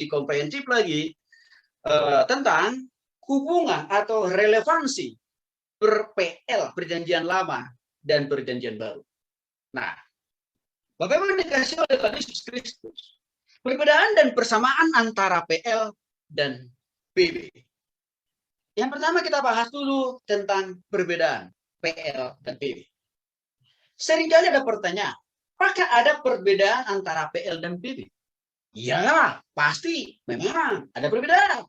lebih komprehensif lagi tentang hubungan atau relevansi per-PL, perjanjian lama dan perjanjian baru. Nah, bagaimana dikasih oleh Tuhan Yesus Kristus perbedaan dan persamaan antara PL dan PB. Yang pertama kita bahas dulu tentang perbedaan PL dan PB. Seringkali ada pertanyaan, apakah ada perbedaan antara PL dan PB? Ya, pasti, memang ada perbedaan.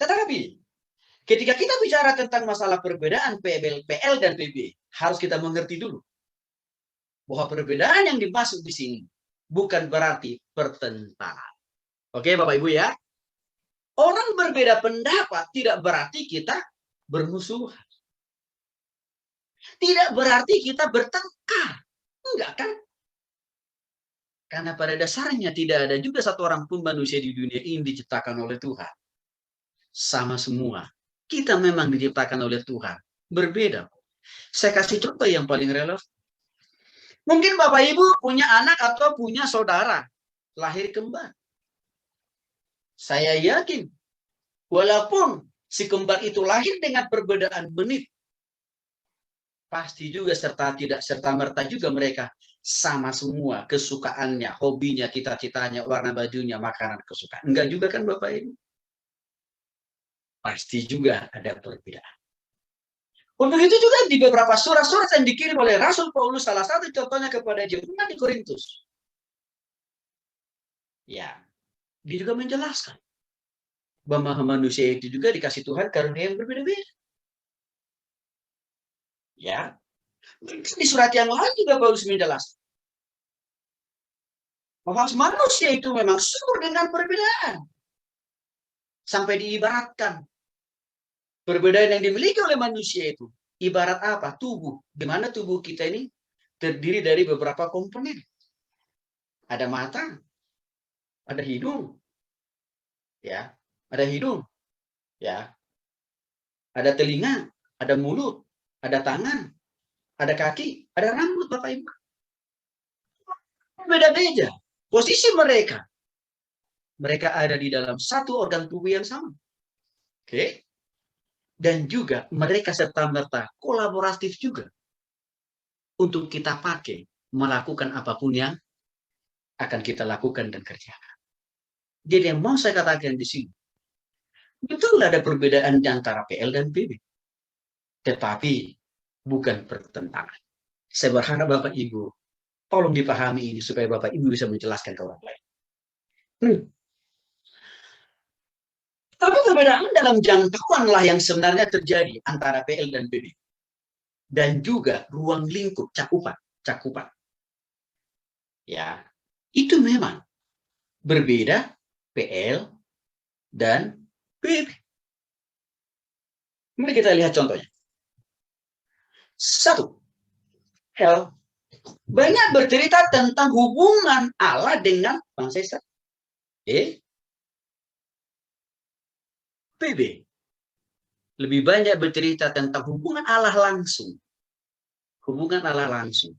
Tetapi, ketika kita bicara tentang masalah perbedaan PL dan PB, harus kita mengerti dulu bahwa perbedaan yang dimaksud di sini bukan berarti pertentangan. Oke, Bapak Ibu ya. Orang berbeda pendapat tidak berarti kita bermusuhan. Tidak berarti kita bertengkar. Enggak kan? Karena pada dasarnya tidak ada juga satu orang pun manusia di dunia ini diciptakan oleh Tuhan. Sama semua. Kita memang diciptakan oleh Tuhan. Berbeda. Saya kasih contoh yang paling relevan. Mungkin Bapak Ibu punya anak atau punya saudara lahir kembar. Saya yakin, walaupun si kembar itu lahir dengan perbedaan menit, pasti juga tidak serta-merta juga mereka sama semua kesukaannya, hobinya, cita-citanya, warna bajunya, makanan kesukaan. Enggak juga kan Bapak Ibu? Pasti juga ada perbedaan. Untuk itu juga di beberapa surat-surat yang dikirim oleh Rasul Paulus, salah satu contohnya kepada jemaat di Korintus. Ya, dia juga menjelaskan bahwa manusia itu juga dikasih Tuhan karunia yang berbeda-beda. Ya, di surat yang lain juga Paulus menjelaskan bahwa manusia itu memang subur dengan perbedaan. Sampai diibaratkan perbedaan yang dimiliki oleh manusia itu ibarat apa? Tubuh. Di mana tubuh kita ini terdiri dari beberapa komponen. Ada mata, ada hidung, ya, ada hidung, ya, ada telinga, ada mulut, ada tangan, ada kaki, ada rambut, Bapak Ibu. Beda-beda posisi mereka. Mereka ada di dalam satu organ tubuh yang sama. Oke. Dan juga mereka serta-merta kolaboratif juga untuk kita pakai melakukan apapun yang akan kita lakukan dan kerjakan. Jadi yang mau saya katakan di sini, betul ada perbedaan di antara PL dan PB. Tetapi bukan pertentangan. Saya berharap Bapak Ibu tolong dipahami ini supaya Bapak Ibu bisa menjelaskan ke orang lain. Tapi perbedaan dalam jangkauanlah yang sebenarnya terjadi antara PL dan PB. Dan juga ruang lingkup cakupan. Ya, itu memang berbeda PL dan PB. Mari kita lihat contohnya. Satu, L banyak bercerita tentang hubungan Allah dengan bangsa Israel. PB lebih banyak bercerita tentang hubungan Allah langsung. Hubungan Allah langsung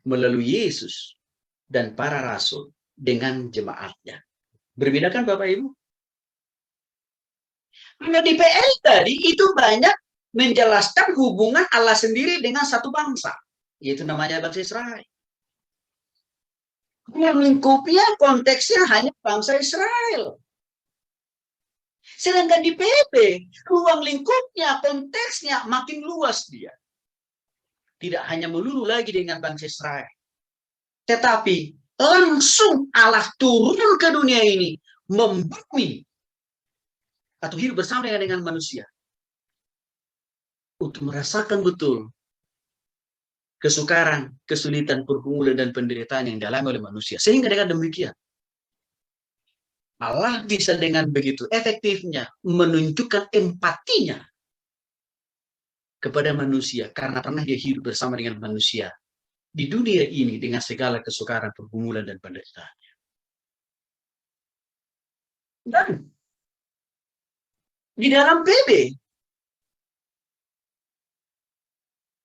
melalui Yesus dan para rasul dengan jemaatnya. Berbeda kan Bapak Ibu? Karena di PL tadi itu banyak menjelaskan hubungan Allah sendiri dengan satu bangsa, yaitu namanya bangsa Israel. Yang lingkupnya konteksnya hanya bangsa Israel. Sedangkan di PB, ruang lingkupnya, konteksnya makin luas dia. Tidak hanya melulu lagi dengan bangsa Israel. Tetapi langsung Allah turun ke dunia ini, membumi atau hidup bersama dengan manusia. Untuk merasakan betul kesukaran, kesulitan, pergumulan, dan penderitaan yang dialami oleh manusia. Sehingga dengan demikian, Allah bisa dengan begitu efektifnya menunjukkan empatinya kepada manusia karena pernah dia hidup bersama dengan manusia di dunia ini dengan segala kesukaran, pergumulan, dan penderitaannya. Dan di dalam PB,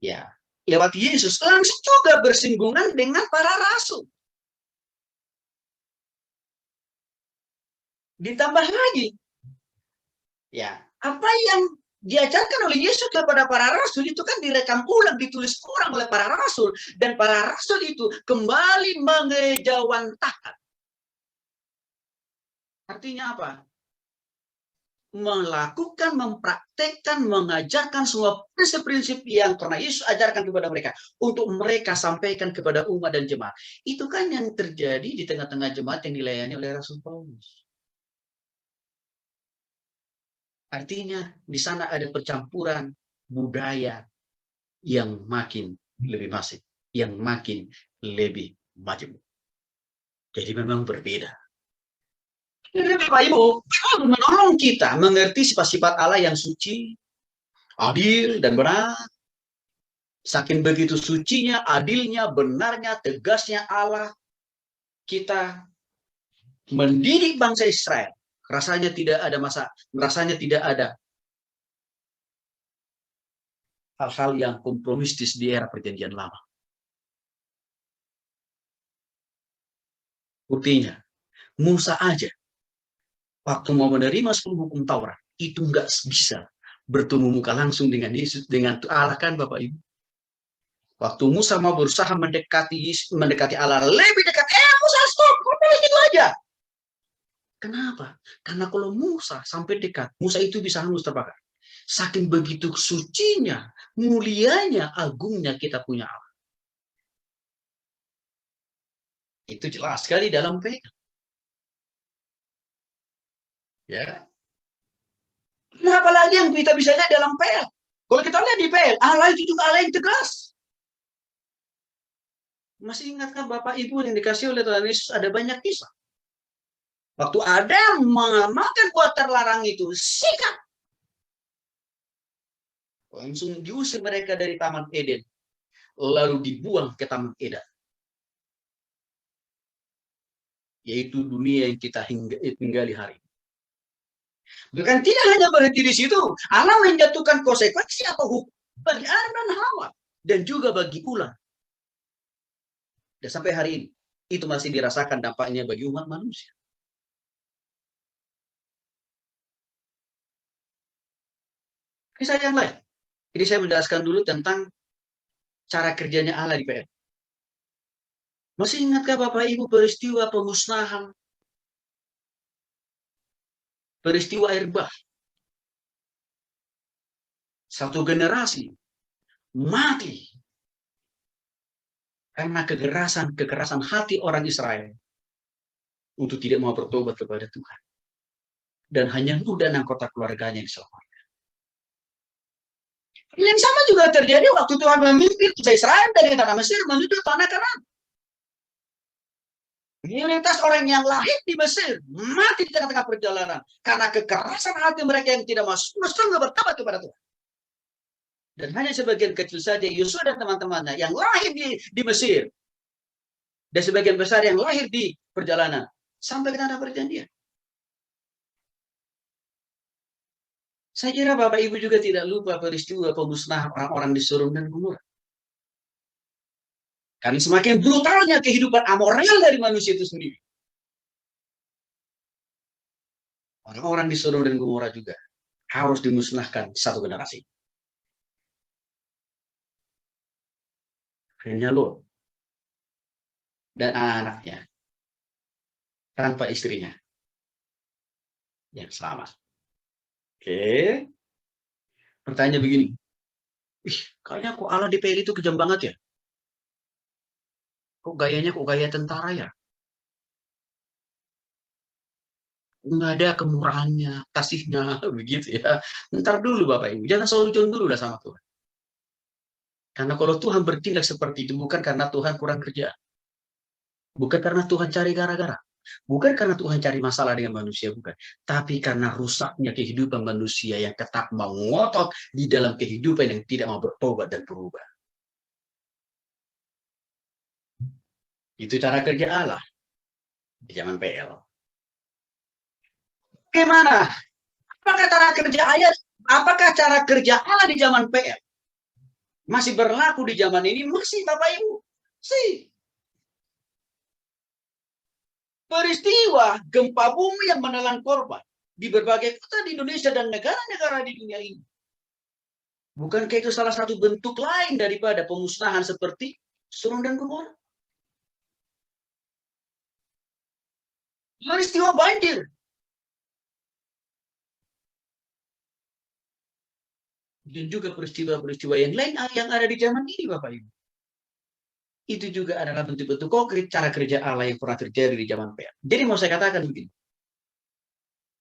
ya, lewat Yesus langsung juga bersinggungan dengan para rasul. Ditambah lagi, ya, apa yang diajarkan oleh Yesus kepada para rasul itu kan direkam ulang, ditulis ulang oleh para rasul, dan para rasul itu kembali mengejawantahkan. Artinya apa? Melakukan, mempraktekkan, mengajarkan semua prinsip-prinsip yang pernah Yesus ajarkan kepada mereka untuk mereka sampaikan kepada umat dan jemaat. Itu kan yang terjadi di tengah-tengah jemaat yang dilayani oleh Rasul Paulus. Artinya di sana ada percampuran budaya yang makin lebih masif, yang makin lebih majemuk. Jadi memang berbeda. Jadi Bapak Ibu, menolong kita mengerti sifat-sifat Allah yang suci, adil, dan benar. Saking begitu sucinya, adilnya, benarnya, tegasnya Allah, kita mendidik bangsa Israel. Rasanya tidak ada rasanya tidak ada hal-hal yang kompromistis di era perjanjian lama. Buktinya, Musa aja waktu mau menerima 10 hukum Taurat, itu nggak bisa bertemu muka langsung dengan Yesus, dengan Allah kan Bapak Ibu. Waktu Musa mau berusaha mendekati Allah lebih dekat, Musa stop, itu aja. Kenapa? Karena kalau Musa sampai dekat, Musa itu bisa hangus terbakar. Saking begitu sucinya, mulianya, agungnya kita punya Allah. Itu jelas sekali dalam PL. Ya. Nah, apalagi yang kita bisa lihat dalam PL. Kalau kita lihat di PL, Allah itu juga Allah yang tegas. Masih ingatkah Bapak Ibu yang dikasih oleh Tuhan Yesus ada banyak kisah? Waktu Adam mengamalkan buah terlarang itu, sikat. Langsung diusir mereka dari Taman Eden. Lalu dibuang ke Taman Eden. Yaitu dunia yang kita tinggali hari ini. Bukan tidak hanya berhenti di situ. Allah menjatuhkan konsekuensi atau hukum bagi Adam dan Hawa. Dan juga bagi ular. Dan sampai hari ini, itu masih dirasakan dampaknya bagi umat manusia. Kisah yang lain. Jadi saya menjelaskan dulu tentang cara kerjanya Allah di PL. Masih ingatkah Bapak Ibu peristiwa pemusnahan? Peristiwa air bah. Satu generasi mati karena kekerasan hati orang Israel untuk tidak mau bertobat kepada Tuhan. Dan hanya Nuh dan anggota keluarganya yang selamat. Yang sama juga terjadi waktu Tuhan memimpin Israel dari tanah Mesir menuju tanah Kanaan. Mayoritas orang yang lahir di Mesir mati di tengah-tengah perjalanan karena kekerasan hati mereka yang tidak sungguh bertobat kepada Tuhan. Dan hanya sebagian kecil saja Yosua dan teman-temannya yang lahir di Mesir. Dan sebagian besar yang lahir di perjalanan sampai ke tanah perjanjian. Saya kira Bapak Ibu juga tidak lupa peristiwa pemusnahan orang-orang di Sodom dan Gomora. Karena semakin brutalnya kehidupan amoral dari manusia itu sendiri. Orang-orang di Sodom dan Gomora juga harus dimusnahkan satu generasi. Hanya Lot dan anak-anaknya tanpa istrinya yang selamat. Oke. Pertanyaan begini. Kayaknya kok Allah di PL itu kejam banget ya? Kok gaya tentara ya? Nggak ada kemurahannya, kasihnya, begitu ya. Ntar dulu Bapak Ibu, jangan selalu dulu lah sama Tuhan. Karena kalau Tuhan bertindak seperti itu, bukan karena Tuhan kurang kerja. Bukan karena Tuhan cari gara-gara. Bukan karena Tuhan cari masalah dengan manusia, bukan. Tapi karena rusaknya kehidupan manusia yang tetap mau ngotot di dalam kehidupan yang tidak mau bertobat dan berubah. Itu cara kerja Allah di zaman PL. Bagaimana? Apakah cara kerja Allah di zaman PL masih berlaku di zaman ini? Masih Bapak Ibu. Sih. peristiwa gempa bumi yang menelan korban di berbagai kota di Indonesia dan negara-negara di dunia ini. Bukankah itu salah satu bentuk lain daripada pemusnahan seperti Sodom dan Gomora? Peristiwa banjir. Dan juga peristiwa-peristiwa yang lain yang ada di zaman ini, Bapak Ibu. Itu juga adalah bentuk-bentuk konkret cara kerja Allah yang pernah terjadi di zaman PR. Jadi mau saya katakan begini.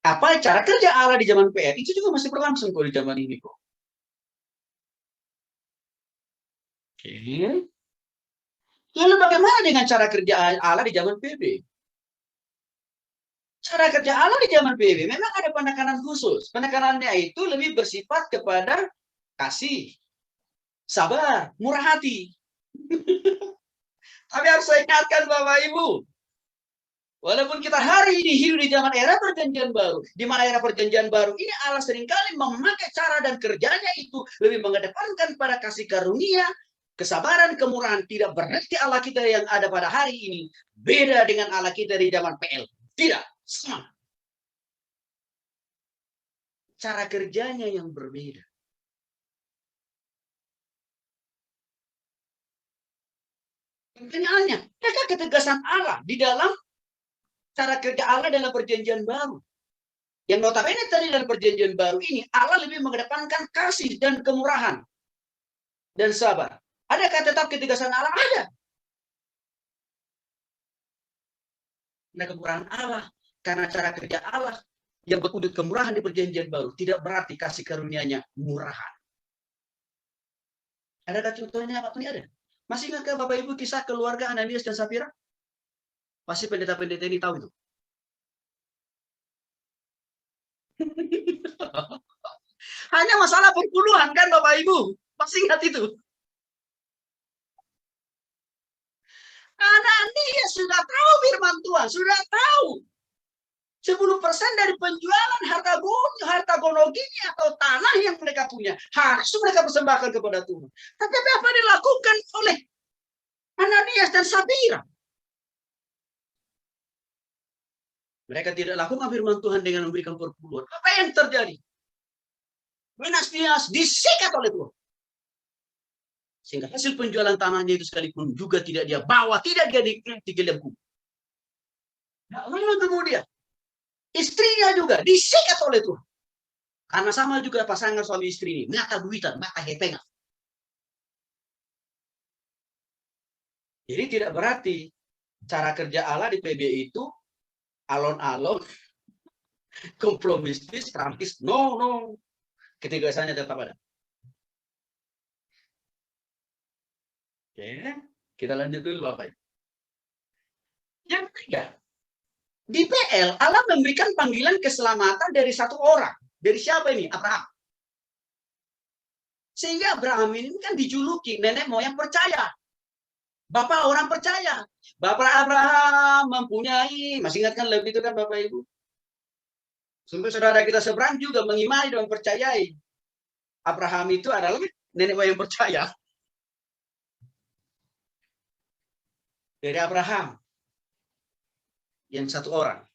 Apa cara kerja Allah di zaman PR itu juga masih berlangsung kok di zaman ini kok. Oke. Lalu bagaimana dengan cara kerja Allah di zaman PB? Cara kerja Allah di zaman PB memang ada penekanan khusus. Penekanannya itu lebih bersifat kepada kasih, sabar, murah hati. Tapi harus saya ingatkan Bapak Ibu, walaupun kita hari ini hidup di zaman era perjanjian baru, di mana era perjanjian baru ini Allah seringkali memakai cara dan kerjanya itu lebih mengedepankan pada kasih karunia, kesabaran, kemurahan. Tidak berarti Allah kita yang ada pada hari ini beda dengan Allah kita di zaman PL. Tidak, sama. Cara kerjanya yang berbeda. Pertanyaannya, adakah ketegasan Allah di dalam cara kerja Allah dalam perjanjian baru? Yang notabene tadi dalam perjanjian baru ini, Allah lebih mengedepankan kasih dan kemurahan dan sabar. Adakah tetap ketegasan Allah? Ada. Nah, kemurahan Allah, karena cara kerja Allah yang berwujud kemurahan di perjanjian baru, tidak berarti kasih karunia-Nya murahan. Adakah contohnya apa ini ada? Masih ingatkah Bapak Ibu kisah keluarga Ananias dan Safira? Pasti pendeta-pendeta ini tahu itu. Hanya masalah perpuluhan kan Bapak Ibu? Masih ingat itu? Ananias sudah tahu firman Tuhan, sudah tahu 10% dari penjualan harta gonoginya atau tanah yang mereka punya harus mereka persembahkan kepada Tuhan. Tetapi apa dilakukan oleh Ananias dan Safira? Mereka tidak lakukan firman Tuhan dengan memberikan perpuluhan. Apa yang terjadi? Ananias disikat oleh Tuhan. Sehingga hasil penjualan tanahnya itu sekalipun juga tidak dia bawa, tidak dia digelem kubur. Nah, lalu kemudian istrinya juga disikat oleh Tuhan. Karena sama juga pasangan suami istri ini, mata duitan, mata hepengan. Jadi tidak berarti cara kerja Allah di PB itu alon-alon, kompromistis, trampis. No. Ketegasannya tetap ada. Oke, kita lanjut dulu Bapak. Yang ketiga, di PL Allah memberikan panggilan keselamatan dari satu orang. Dari siapa ini? Abraham. Sehingga Abraham ini kan dijuluki nenek moyang percaya. Bapak orang percaya. Bapak Abraham mempunyai, masih ingat kan lebih itu kan Bapak Ibu? Sampai saudara kita seberang juga mengimani dan percayai. Abraham itu adalah nenek moyang percaya. Dari Abraham, yang satu orang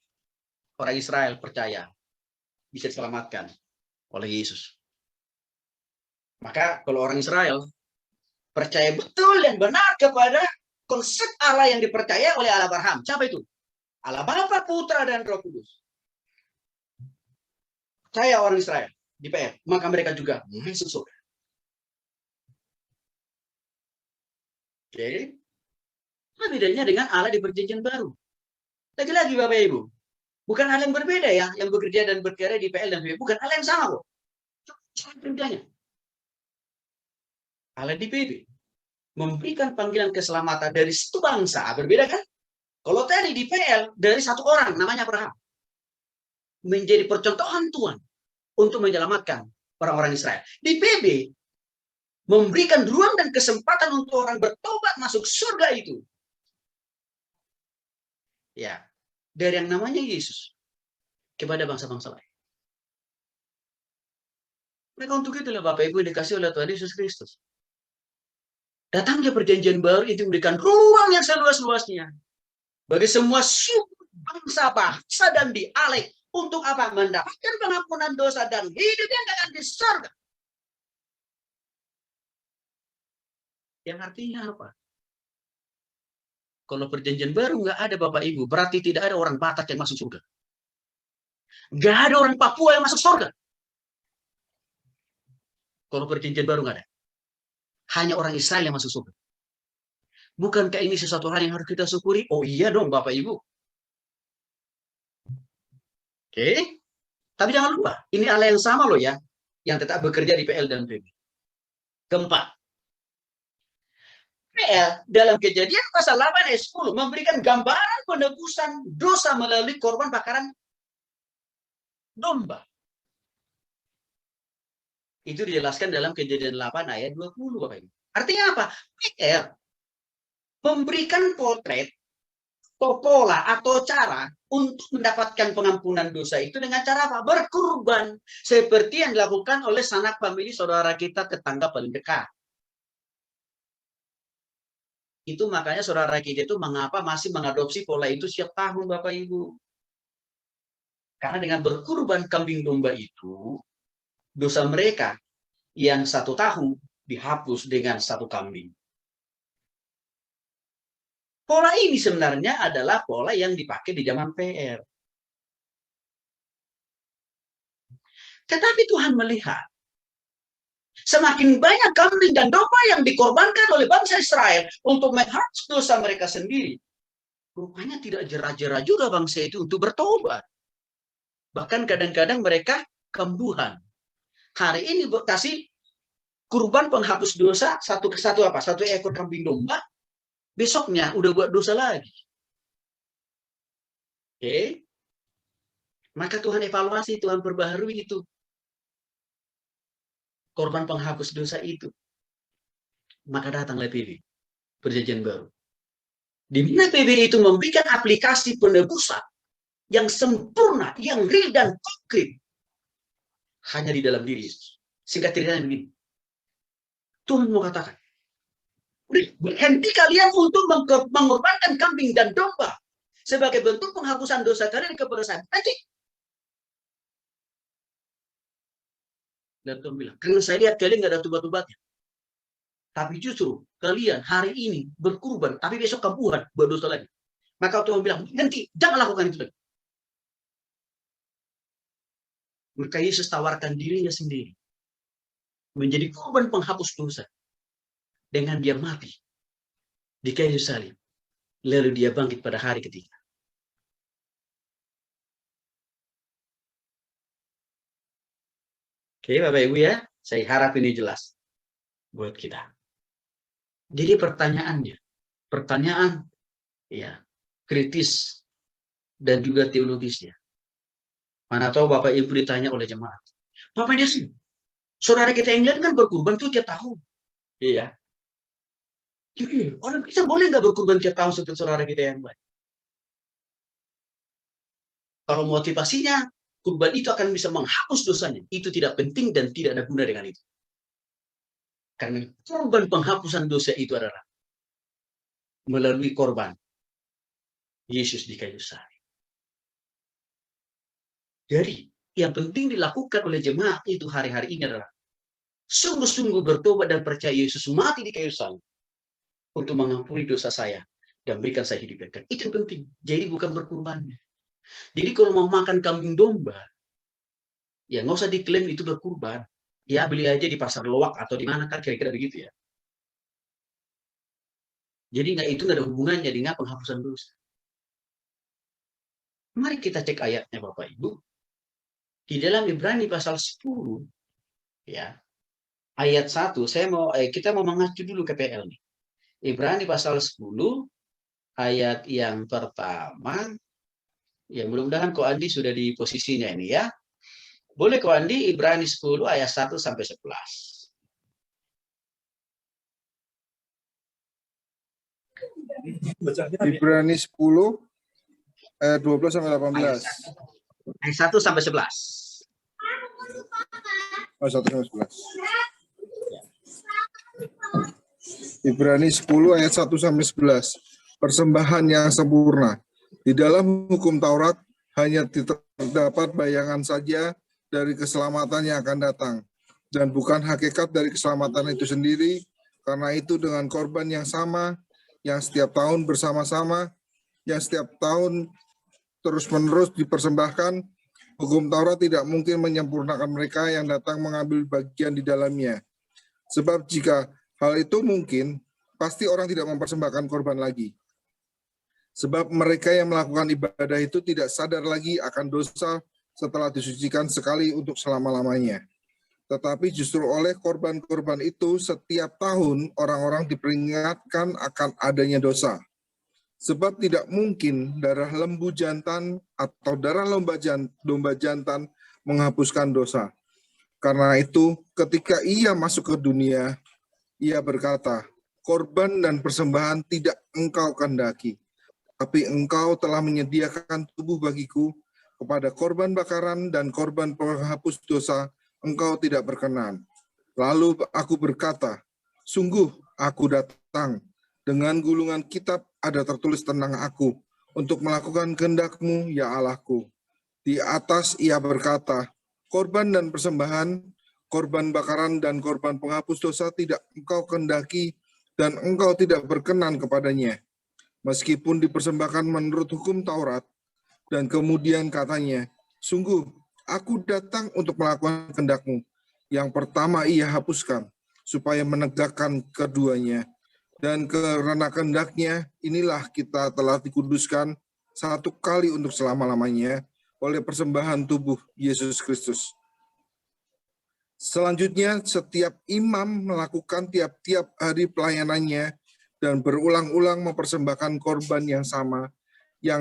Israel percaya bisa diselamatkan oleh Yesus. Maka kalau orang Israel percaya betul dan benar kepada konsep Allah yang dipercaya oleh Allah Abraham. Siapa itu? Allah Bapa, Putra, dan Roh Kudus. Percaya orang Israel di PR, maka mereka juga masuk surga. Oke. Apa bedanya dengan Allah di perjanjian baru? Lagi-lagi Bapak Ibu, bukan hal yang berbeda ya, yang bekerja dan berkarya di PL dan PB, bukan hal yang sama kok. Cara kerjanya. Allah di PB memberikan panggilan keselamatan dari satu bangsa, berbeda kan? Kalau tadi di PL dari satu orang namanya Abraham menjadi percontohan Tuhan untuk menyelamatkan orang-orang Israel. Di PB memberikan ruang dan kesempatan untuk orang bertobat masuk surga itu. Ya, dari yang namanya Yesus kepada bangsa-bangsa lain. Mereka untuk itulah Bapak Ibu dikasih oleh Tuhan Yesus Kristus. Datangnya perjanjian baru itu memberikan ruang yang seluas-luasnya bagi semua suku, bangsa-bangsa dan dialek. Untuk apa? Mendapatkan pengampunan dosa dan hidup yang kekal di surga. Yang artinya apa? Kalau perjanjian baru nggak ada Bapak Ibu, berarti tidak ada orang Batak yang masuk surga. Nggak ada orang Papua yang masuk surga. Kalau perjanjian baru nggak ada. Hanya orang Israel yang masuk surga. Bukankah ini sesuatu hal yang harus kita syukuri? Oh iya dong Bapak Ibu. Oke. Tapi jangan lupa, ini Allah yang sama loh ya, yang tetap bekerja di PL dan PB. Keempat, PL dalam Kejadian pasal 8 ayat 10 memberikan gambaran penebusan dosa melalui korban bakaran domba. Itu dijelaskan dalam Kejadian 8 ayat 20 Bapak Ibu. Artinya apa? PL memberikan potret atau pola atau cara untuk mendapatkan pengampunan dosa itu dengan cara apa? Berkurban. Seperti yang dilakukan oleh sanak famili saudara kita tetangga paling dekat. Itu makanya saudara kita itu mengapa masih mengadopsi pola itu setiap tahun Bapak Ibu. Karena dengan berkurban kambing domba itu, dosa mereka yang 1 tahun dihapus dengan 1 kambing. Pola ini sebenarnya adalah pola yang dipakai di zaman PR. Tetapi Tuhan melihat semakin banyak kambing dan domba yang dikorbankan oleh bangsa Israel untuk menghapus dosa mereka sendiri. Rupanya tidak jera-jera juga bangsa itu untuk bertobat. Bahkan kadang-kadang mereka kembuhan. Hari ini kasih kurban penghapus dosa satu ekor kambing domba. Besoknya udah buat dosa lagi. Oke. Maka Tuhan evaluasi, Tuhan perbaharui itu. Korban penghapus dosa itu. Maka datanglah PB, Perjanjian Baru. Di mana PB itu memberikan aplikasi penebusan yang sempurna, yang real dan konkret. Hanya di dalam diri Yesus. Singkat ceritanya begini. Tuhan mau katakan, berhenti kalian untuk mengorbankan kambing dan domba sebagai bentuk penghapusan dosa kalian kepada saya. Nanti. Dan Tuhan bilang, karena saya lihat kalian nggak ada tobat-tobatnya. Tapi justru kalian hari ini berkurban, tapi besok kampuhan buat dosa lagi. Maka Tuhan bilang, nanti jangan lakukan itu lagi. Maka Yesus tawarkan dirinya sendiri menjadi korban penghapus dosa. Dengan dia mati di kayu salib. Lalu dia bangkit pada hari ketiga. Oke, Bapak Ibu ya, saya harap ini jelas buat kita. Jadi pertanyaan ya kritis dan juga teologisnya. Mana tahu Bapak Ibu ditanya oleh jemaat. Bapak Yesus, saudara kita yang lain kan berkurban tuh tiap tahun. Iya. Jadi, orang kita boleh nggak berkurban tiap tahun seperti saudara kita yang baik? Kalau motivasinya, kurban itu akan bisa menghapus dosanya. Itu tidak penting dan tidak ada guna dengan itu. Karena korban penghapusan dosa itu adalah melalui korban Yesus di kayu salib. Jadi, yang penting dilakukan oleh jemaat itu hari-hari ini adalah sungguh-sungguh bertobat dan percaya Yesus mati di kayu salib untuk mengampuni dosa saya dan berikan saya hidup kekal. Itu yang penting. Jadi bukan berkurbannya. Jadi kalau mau makan kambing domba, ya nggak usah diklaim itu berkurban. Ya beli aja di pasar loak atau di mana kan kira-kira begitu ya. Jadi itu nggak ada hubungannya dengan penghapusan dosa. Mari kita cek ayatnya Bapak Ibu. Di dalam Ibrani pasal 10, ya ayat 1, kita mau mengacu dulu ke PL nih. Ibrani pasal 10 ayat yang pertama. Ya mudah-mudahan Ko Andi sudah di posisinya ini ya. Boleh Ko Andi Ibrani 10 ayat 1 sampai 11. Ibrani 10 ayat 12 sampai 18. Ayat 1 sampai 11. Oh, 1 sampai 11. Ibrani 10 ayat 1 sampai 11. Persembahan yang sempurna. Di dalam hukum Taurat hanya terdapat bayangan saja dari keselamatan yang akan datang, dan bukan hakikat dari keselamatan itu sendiri. Karena itu dengan korban yang sama, yang setiap tahun bersama-sama, yang setiap tahun terus-menerus dipersembahkan, hukum Taurat tidak mungkin menyempurnakan mereka yang datang mengambil bagian di dalamnya. Sebab jika hal itu mungkin, pasti orang tidak mempersembahkan korban lagi. Sebab mereka yang melakukan ibadah itu tidak sadar lagi akan dosa setelah disucikan sekali untuk selama-lamanya. Tetapi justru oleh korban-korban itu setiap tahun orang-orang diperingatkan akan adanya dosa. Sebab tidak mungkin darah lembu jantan atau darah domba jantan menghapuskan dosa. Karena itu ketika ia masuk ke dunia, ia berkata, korban dan persembahan tidak engkau kehendaki, tapi engkau telah menyediakan tubuh bagiku, kepada korban bakaran dan korban penghapus dosa engkau tidak berkenan. Lalu aku berkata, sungguh aku datang, dengan gulungan kitab ada tertulis tentang aku, untuk melakukan kehendak-Mu, ya Allahku. Di atas ia berkata, korban dan persembahan, korban bakaran dan korban penghapus dosa tidak engkau kehendaki, dan engkau tidak berkenan kepadanya. Meskipun dipersembahkan menurut hukum Taurat, dan kemudian katanya, sungguh aku datang untuk melakukan kehendak-Mu. Yang pertama ia hapuskan, supaya menegakkan keduanya. Dan karena kehendak-Nya, inilah kita telah dikuduskan satu kali untuk selama-lamanya oleh persembahan tubuh Yesus Kristus. Selanjutnya, setiap imam melakukan tiap-tiap hari pelayanannya dan berulang-ulang mempersembahkan korban yang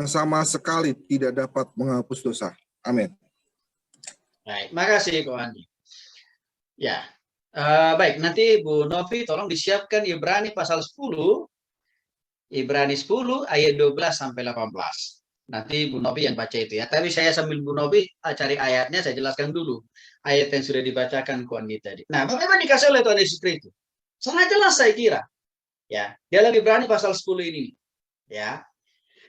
sama sekali tidak dapat menghapus dosa. Amin. Baik, makasih Ko Andi. Ya, baik, nanti Bu Novi tolong disiapkan Ibrani pasal 10, Ibrani 10 ayat 12 sampai 18. Nanti Bu Novi yang baca itu ya. Tapi saya sambil Bu Novi cari ayatnya, saya jelaskan dulu ayat yang sudah dibacakan Ko Andi tadi. Nah, bagaimana dikasih oleh Tuhan Yesus Kristus? Sangat jelas saya kira. Ya, dalam Ibrani pasal 10 ini, ya.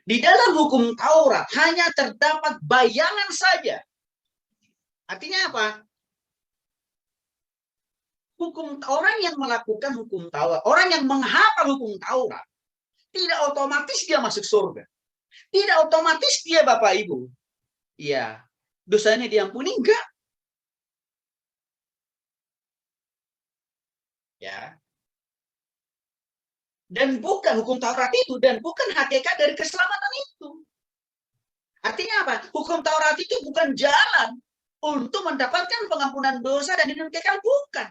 Di dalam hukum Taurat hanya terdapat bayangan saja. Artinya apa? Orang yang melakukan hukum Taurat, orang yang menghafal hukum Taurat, tidak otomatis dia masuk surga. Tidak otomatis dia Bapak Ibu. Iya, dosanya diampuni enggak? Ya. Dan bukan hukum Taurat itu, dan bukan hakikat dari keselamatan itu. Artinya apa? Hukum Taurat itu bukan jalan untuk mendapatkan pengampunan dosa dan hidup kekal, bukan.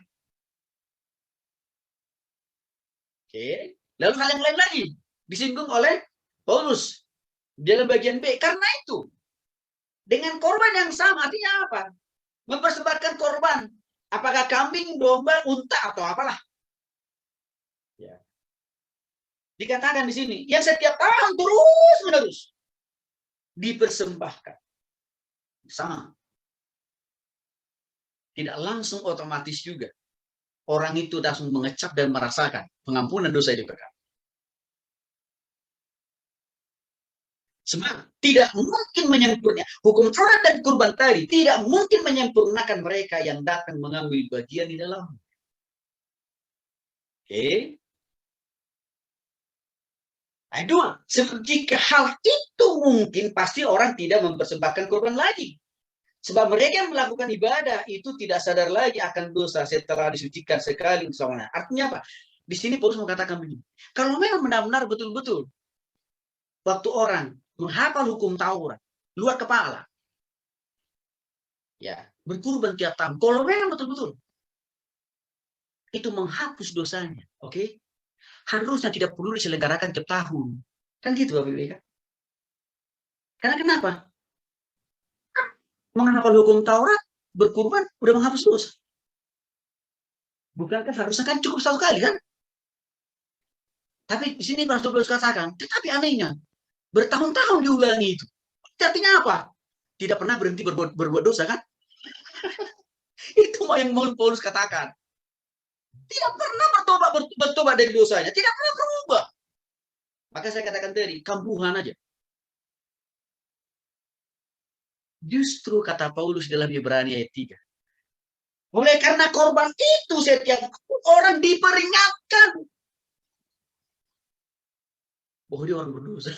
Oke. Lalu hal yang lain lagi disinggung oleh Paulus dalam bagian B. Karena itu, dengan korban yang sama, artinya apa? Mempersembahkan korban. Apakah kambing, domba, unta, atau apalah. Ya. Dikatakan di sini, yang setiap tahun terus-menerus dipersembahkan. Sama. Tidak langsung otomatis juga. Orang itu langsung mengecap dan merasakan pengampunan dosa hidup kekal. Sebab tidak mungkin menyempurnakan hukum Taurat dan kurban tadi, tidak mungkin menyempurnakan mereka yang datang mengambil bagian di dalam. Oke. Dua, jika hal itu mungkin, pasti orang tidak mempersembahkan korban lagi. Sebab mereka yang melakukan ibadah itu tidak sadar lagi akan dosa setelah disucikan sekali. Artinya apa? Di sini Paulus mengatakan begini. Kalau memang benar-benar betul-betul waktu orang menghafal hukum Taurat, luar kepala, ya, berkurban tiap tahun. Kalau memang betul-betul itu menghapus dosanya, oke? Harusnya tidak perlu diselenggarakan tiap tahun. Kan gitu Bapak Ibu. Karena kenapa? Menghafal hukum Taurat, berkurban, udah menghapus dosa. Bukankah harusnya kan cukup satu kali kan? Tapi di sini Rasul Paulus katakan, tetapi anehnya, bertahun-tahun diulangi itu. Artinya apa? Tidak pernah berhenti berbuat dosa kan? Itu yang Paulus katakan. Tidak pernah bertobat dari dosanya. Tidak pernah berubah. Maka saya katakan tadi, kambuhan aja. Justru kata Paulus dalam Ibrani ayat 3. Oleh karena korban itu setiap orang diperingatkan bahwa dia orang berdosa.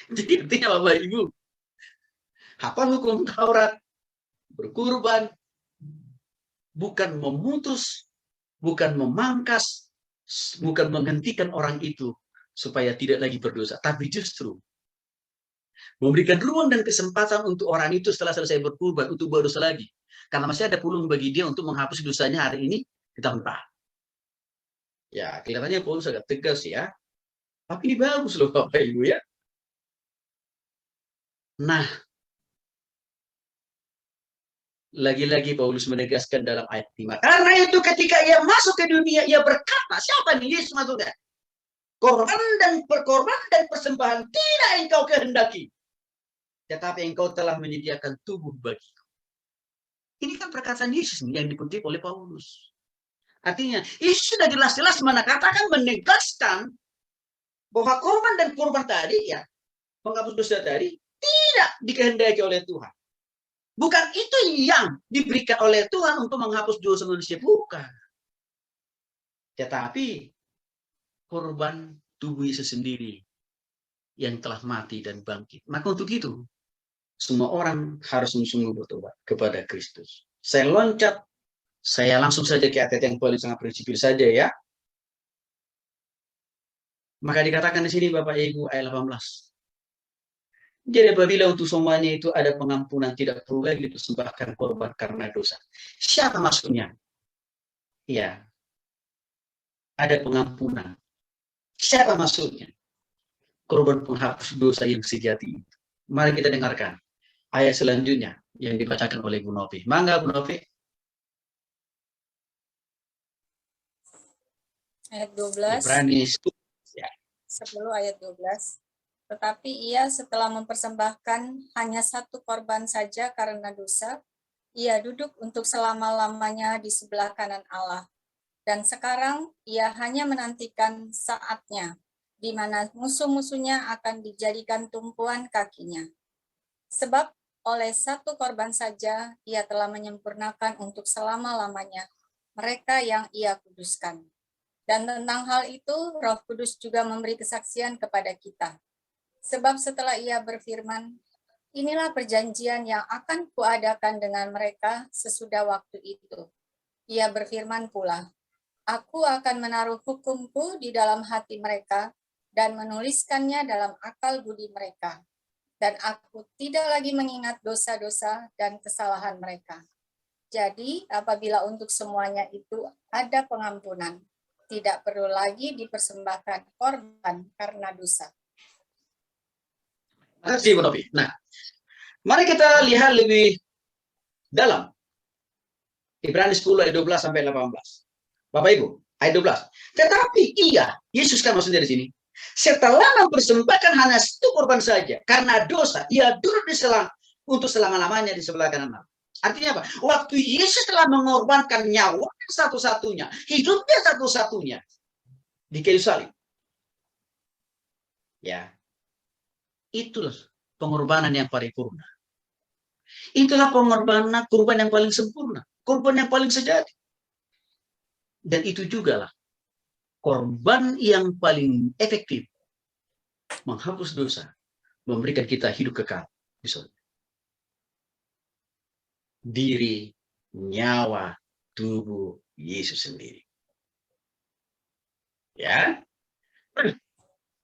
Jadi artinya Bapak Ibu, hafal hukum Taurat, berkurban, bukan memutus, bukan memangkas, bukan menghentikan orang itu supaya tidak lagi berdosa, tapi justru memberikan ruang dan kesempatan untuk orang itu setelah selesai berkurban untuk berdosa lagi. Karena masih ada peluang bagi dia untuk menghapus dosanya hari ini di tahun depan. Ya, kelihatannya Paulus agak tegas ya. Tapi ini bagus loh Bapak Ibu ya. Nah, lagi-lagi Paulus menegaskan dalam ayat 5. Karena itu ketika ia masuk ke dunia, ia berkata, siapa nih Yesus maksudnya? Korban dan persembahan tidak engkau kehendaki, tetapi engkau telah menyediakan tubuh bagiku. Ini kan perkataan Yesus yang dikutip oleh Paulus. Artinya, Yesus sudah jelas-jelas katakan menegaskan bahwa korban dan kurban tadi, ya, penghapus dosa tadi, tidak dikehendaki oleh Tuhan. Bukan itu yang diberikan oleh Tuhan untuk menghapus dosa manusia, bukan. Tetapi korban tubuh Yesus sendiri yang telah mati dan bangkit. Maka untuk itu, semua orang harus sungguh bertobat kepada Kristus. Saya loncat, saya langsung saja ke ayat yang paling sangat prinsipil saja ya. Maka dikatakan di sini Bapak Ibu ayat 18. Jadi apabila untuk semuanya itu ada pengampunan, tidak perlu lagi dipersembahkan korban karena dosa. Siapa maksudnya? Ya, ada pengampunan. Siapa maksudnya? Korban penghapus dosa yang sejati. Mari kita dengarkan ayat selanjutnya yang dibacakan oleh Bu Novi. Mangga Bu Novi. Ayat 12. Ibrani 10 ayat 12. Tetapi ia setelah mempersembahkan hanya satu korban saja karena dosa, ia duduk untuk selama-lamanya di sebelah kanan Allah. Dan sekarang ia hanya menantikan saatnya, di mana musuh-musuhnya akan dijadikan tumpuan kakinya. Sebab oleh satu korban saja ia telah menyempurnakan untuk selama-lamanya mereka yang ia kuduskan. Dan tentang hal itu, Roh Kudus juga memberi kesaksian kepada kita. Sebab setelah ia berfirman, inilah perjanjian yang akan kuadakan dengan mereka sesudah waktu itu. Ia berfirman pula, aku akan menaruh hukumku di dalam hati mereka dan menuliskannya dalam akal budi mereka. Dan aku tidak lagi mengingat dosa-dosa dan kesalahan mereka. Jadi apabila untuk semuanya itu ada pengampunan, tidak perlu lagi dipersembahkan korban karena dosa. Terima kasih Bu Novi. Nah, mari kita lihat lebih dalam. Ibrani 10 ayat 12 sampai 18. Bapak Ibu, ayat 12. Tetapi ia, Yesus kan maksudnya di sini, setelah mempersembahkan hanya satu korban saja karena dosa, ia duduk di untuk selama-lamanya di sebelah kanan Allah. Artinya apa? Waktu Yesus telah mengorbankan nyawa satu-satunya, hidupnya satu-satunya di kayu salib. Ya. Itulah pengorbanan yang paripurna. Itulah pengorbanan kurban yang paling sempurna, kurban yang paling sejati. Dan itu juga lah korban yang paling efektif menghapus dosa, memberikan kita hidup kekal di surga. Diri, nyawa, tubuh Yesus sendiri. Ya.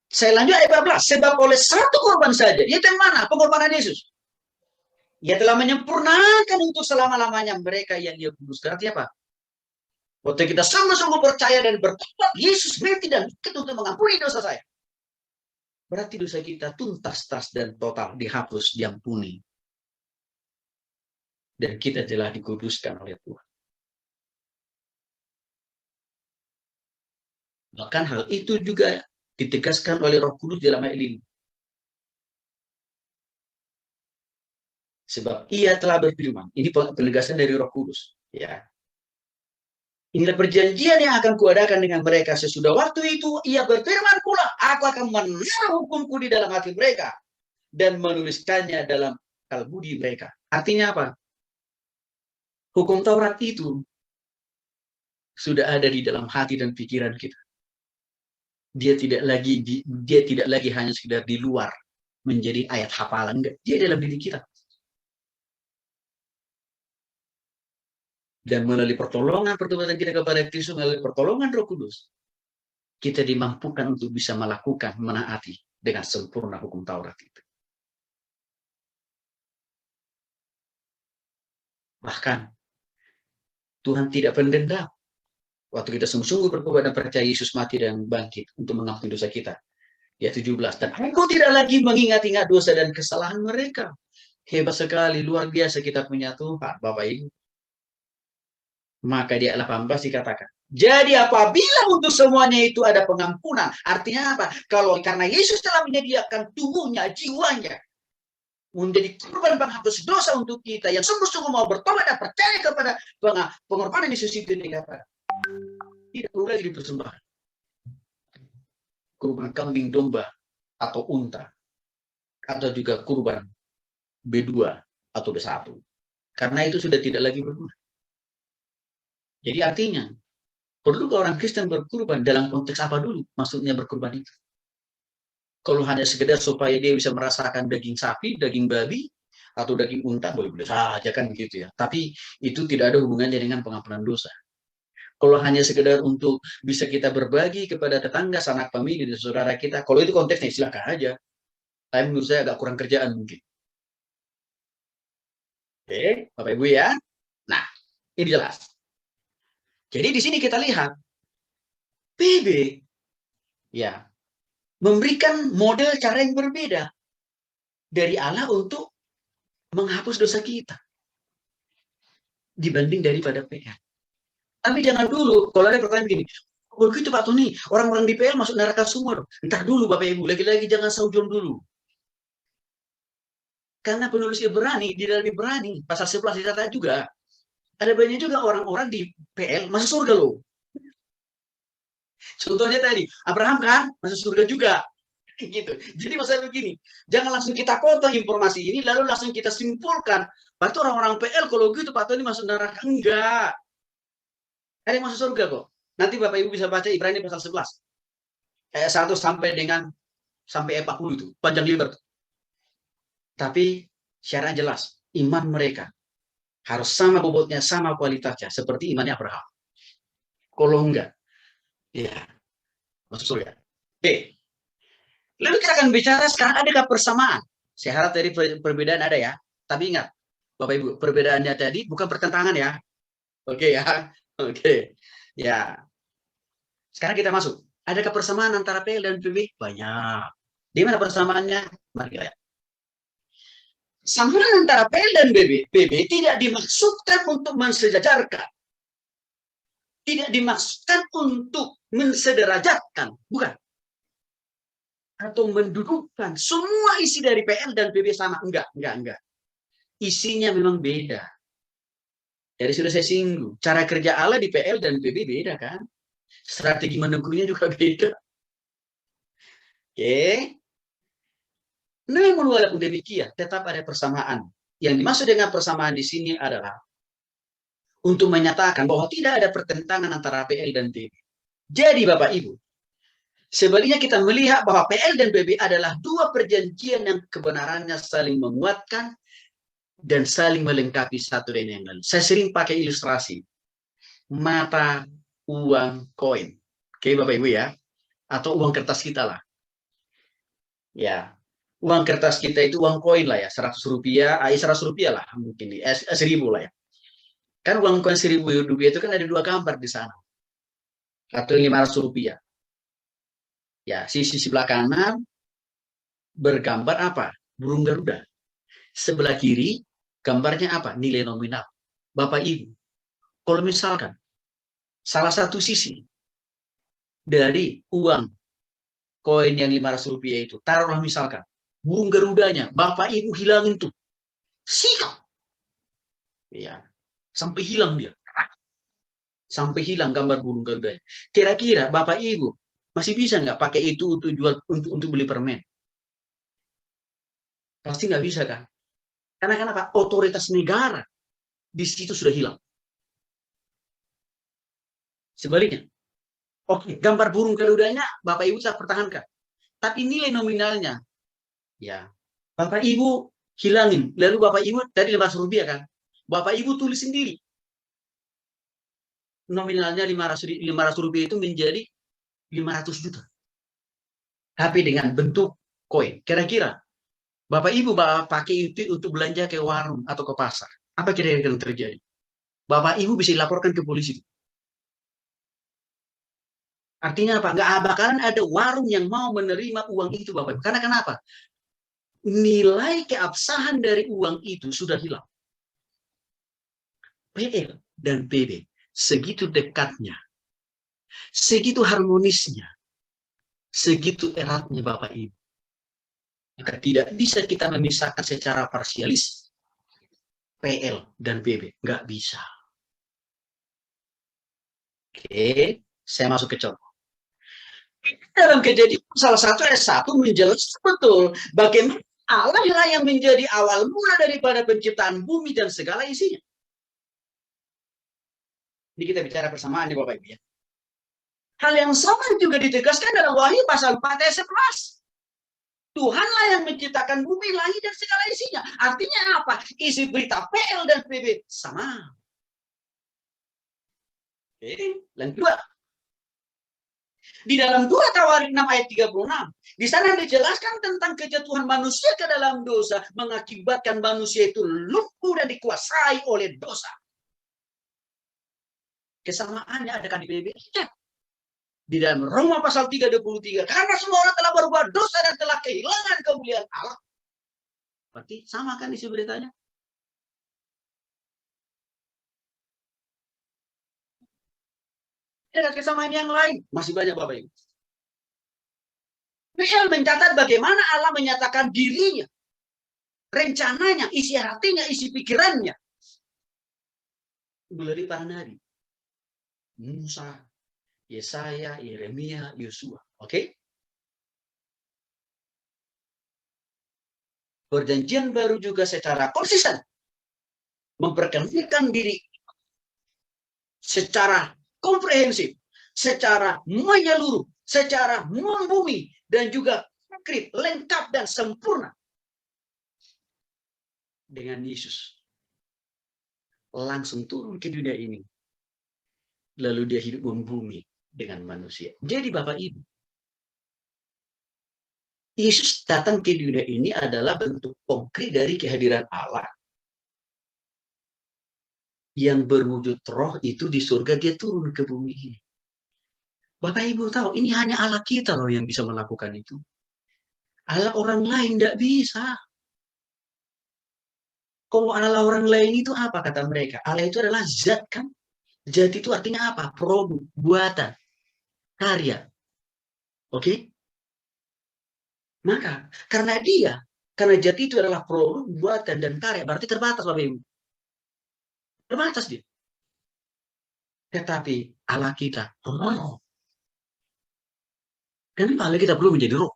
Saya lanjut ayat 14. Sebab oleh satu korban saja, yaitu yang mana? Pengorbanan Yesus. Ia telah menyempurnakan untuk selama-lamanya mereka yang dia kuduskan. Artinya apa? Waktu kita sungguh-sungguh percaya dan bertobat, Yesus mati dan bangkit untuk mengampuni dosa saya. Berarti dosa kita tuntas dan total dihapus, diampuni. Dan kita telah dikuduskan oleh Tuhan. Bahkan hal itu juga ditegaskan oleh Roh Kudus dalam ayat ini. Sebab ia telah berfirman. Ini penegasan dari Roh Kudus. Ya. Inilah perjanjian yang akan kuadakan dengan mereka sesudah waktu itu. Ia berfirman pula, aku akan menaruh hukumku di dalam hati mereka dan menuliskannya dalam akal budi mereka. Artinya apa? Hukum Taurat itu sudah ada di dalam hati dan pikiran kita. Dia tidak lagi hanya sekedar di luar menjadi ayat hafalan, enggak. Dia dalam diri kita. Dan melalui pertolongan pertobatan kita kepada Kristus, melalui pertolongan Roh Kudus, kita dimampukan untuk bisa melakukan, menaati dengan sempurna hukum Taurat itu. Bahkan Tuhan tidak pendendam waktu kita sungguh-sungguh bertobat dan percaya Yesus mati dan bangkit untuk mengampuni dosa kita. Ya 17. Dan Engkau tidak lagi mengingat-ingat dosa dan kesalahan mereka. Hebat sekali, luar biasa kita punya Tuhan, Bapak Ibu. Maka di ayat 18 dikatakan, jadi apabila untuk semuanya itu ada pengampunan, artinya apa? Kalau karena Yesus telah menyediakan tubuhnya, jiwanya, menjadi korban penghapus dosa untuk kita yang sungguh-sungguh mau bertobat dan percaya kepada pengorbanan Yesus itu, dikatakan tidak perlu lagi dipersembahkan kurban kambing domba atau unta, atau juga kurban B2 atau B1, karena itu sudah tidak lagi berguna. Jadi artinya, perlu orang Kristen berkurban dalam konteks apa dulu? Maksudnya berkurban itu. Kalau hanya sekedar supaya dia bisa merasakan daging sapi, daging babi, atau daging unta, boleh-boleh saja kan begitu ya. Tapi itu tidak ada hubungannya dengan pengampunan dosa. Kalau hanya sekedar untuk bisa kita berbagi kepada tetangga, sanak famili, dan saudara kita, kalau itu konteksnya silakan aja. Tapi menurut saya agak kurang kerjaan mungkin. Oke, Bapak Ibu ya. Nah, ini jelas. Jadi di sini kita lihat PB ya memberikan model cara yang berbeda dari Allah untuk menghapus dosa kita dibanding daripada PL. Tapi jangan dulu kalau ada pertanyaan begini, begitu Pak Tony, orang-orang di PL masuk neraka semua. Entar dulu Bapak Ibu, lagi-lagi jangan saujon dulu. Karena penulis Ibrani, di dalam Ibrani pasal 11 dikatakan juga ada banyak juga orang-orang di PL masuk surga loh. Contohnya tadi, Abraham kan masuk surga juga. Gitu. Jadi masalah begini, jangan langsung kita potong informasi ini, lalu langsung kita simpulkan, berarti orang-orang PL kalau gitu Pak Tony masuk neraka. Enggak. Ada yang masuk surga kok. Nanti Bapak Ibu bisa baca Ibrani pasal 11. Ayat 1 sampai 40 itu, panjang lebar. Tapi syarat jelas, iman mereka harus sama bobotnya, sama kualitasnya, seperti imannya Abraham. Kalau enggak, ya masuk surga. Oke. Lalu kita akan bicara sekarang, adakah persamaan? Saya harap dari perbedaan ada ya. Tapi ingat, Bapak Ibu, perbedaannya tadi bukan pertentangan ya. Oke ya. Oke. Ya. Sekarang kita masuk. Adakah persamaan antara PL dan PB? Banyak. Di mana persamaannya? Mari kita lihat. Samaan antara PL dan PB tidak dimaksudkan untuk mensejajarkan. Tidak dimaksudkan untuk mensederajatkan. Bukan. Atau mendudukkan semua isi dari PL dan PB sama. Enggak. Isinya memang beda. Jadi sudah saya singgung. Cara kerja Allah di PL dan PB beda kan? Strategi menegurnya juga beda. Oke. Namun walaupun demikian, tetap ada persamaan. Yang dimaksud dengan persamaan di sini adalah untuk menyatakan bahwa tidak ada pertentangan antara PL dan PB. Jadi Bapak Ibu, sebaliknya kita melihat bahwa PL dan PB adalah dua perjanjian yang kebenarannya saling menguatkan dan saling melengkapi satu dengan yang lain. Saya sering pakai ilustrasi mata uang koin. Oke Bapak Ibu ya, atau uang kertas kita lah. Ya, uang kertas kita itu uang koin lah ya, 100 rupiah, 100 rupiah lah mungkin, 1000 lah ya. Kan uang koin 1000 rupiah itu kan ada dua gambar di sana. Atau 500 rupiah. Ya, sisi sebelah kanan bergambar apa? Burung Garuda. Sebelah kiri gambarnya apa? Nilai nominal. Bapak Ibu, kalau misalkan salah satu sisi dari uang koin yang 500 rupiah itu, taruhlah misalkan burung Garudanya, Bapak Ibu hilangin tuh. Siap. Ya, sampai hilang dia. Sampai hilang gambar burung Garudanya. Kira-kira Bapak Ibu masih bisa nggak pakai itu untuk jual untuk beli permen? Pasti nggak bisa kan? Karena kenapa? Otoritas negara di situ sudah hilang. Sebaliknya, oke, gambar burung galudanya Bapak Ibu saya pertahankan. Tapi nilai nominalnya, ya, Bapak Ibu hilangin. Lalu Bapak Ibu tadi 500 rupiah kan? Bapak Ibu tulis sendiri. Nominalnya 500 rupiah itu menjadi 500 juta. Tapi dengan bentuk koin. Kira-kira Bapak Ibu pakai itu untuk belanja ke warung atau ke pasar. Apa kira-kira yang terjadi? Bapak Ibu bisa dilaporkan ke polisi. Artinya apa? Nggak bakalan ada warung yang mau menerima uang itu, Bapak Ibu. Karena kenapa? Nilai keabsahan dari uang itu sudah hilang. PL dan PB segitu dekatnya, segitu harmonisnya, segitu eratnya Bapak Ibu. Maka tidak bisa kita memisahkan secara parsialis PL dan PB. Nggak bisa. Oke, saya masuk ke contoh. Dalam Kejadian salah satu ayat 1 menjelaskan betul bagaimana Allah lah yang menjadi awal mula daripada penciptaan bumi dan segala isinya. Ini kita bicara persamaan nih Bapak Ibu ya. Hal yang sama juga ditegaskan dalam Wahyu pasal 4 ayat 11. Tuhanlah yang menciptakan bumi, langit dan segala isinya. Artinya apa? Isi berita PL dan PB sama. Oke, lanjut. Di dalam 2 Tawarik 6 ayat 36, di sana dijelaskan tentang kejatuhan manusia ke dalam dosa, mengakibatkan manusia itu lumpuh dan dikuasai oleh dosa. Kesamaannya ada kan di PB. Di dalam Roma pasal 3:23, karena semua orang telah berbuat dosa dan telah kehilangan kemuliaan Allah. Berarti sama kan isi beritanya? Ada kesamaan yang lain. Masih banyak Bapak Ibu. PL mencatat bagaimana Allah menyatakan dirinya, rencananya, isi hatinya, isi pikirannya melalui para nabi. Musa, Yesaya, Yeremia, Yosua. Oke? Perjanjian baru juga secara konsisten memperkenalkan diri secara komprehensif, secara menyeluruh, secara membumi, dan juga konkret, lengkap, dan sempurna dengan Yesus. Langsung turun ke dunia ini. Lalu dia hidup membumi dengan manusia. Jadi Bapak Ibu, Yesus datang ke dunia ini adalah bentuk konkret dari kehadiran Allah. Yang berwujud roh itu di surga, dia turun ke bumi ini. Bapak Ibu tahu, ini hanya Allah kita loh yang bisa melakukan itu. Allah orang lain tidak bisa. Kalau Allah orang lain itu apa kata mereka? Allah itu adalah zat kan? Zat itu artinya apa? Produk, buatan, karya. Oke? Maka karena zat itu adalah produk, buatan, dan karya, berarti terbatas Bapak Ibu. Terbatas dia. Tetapi Allah kita roh. Kenapa Allah kita perlu menjadi roh?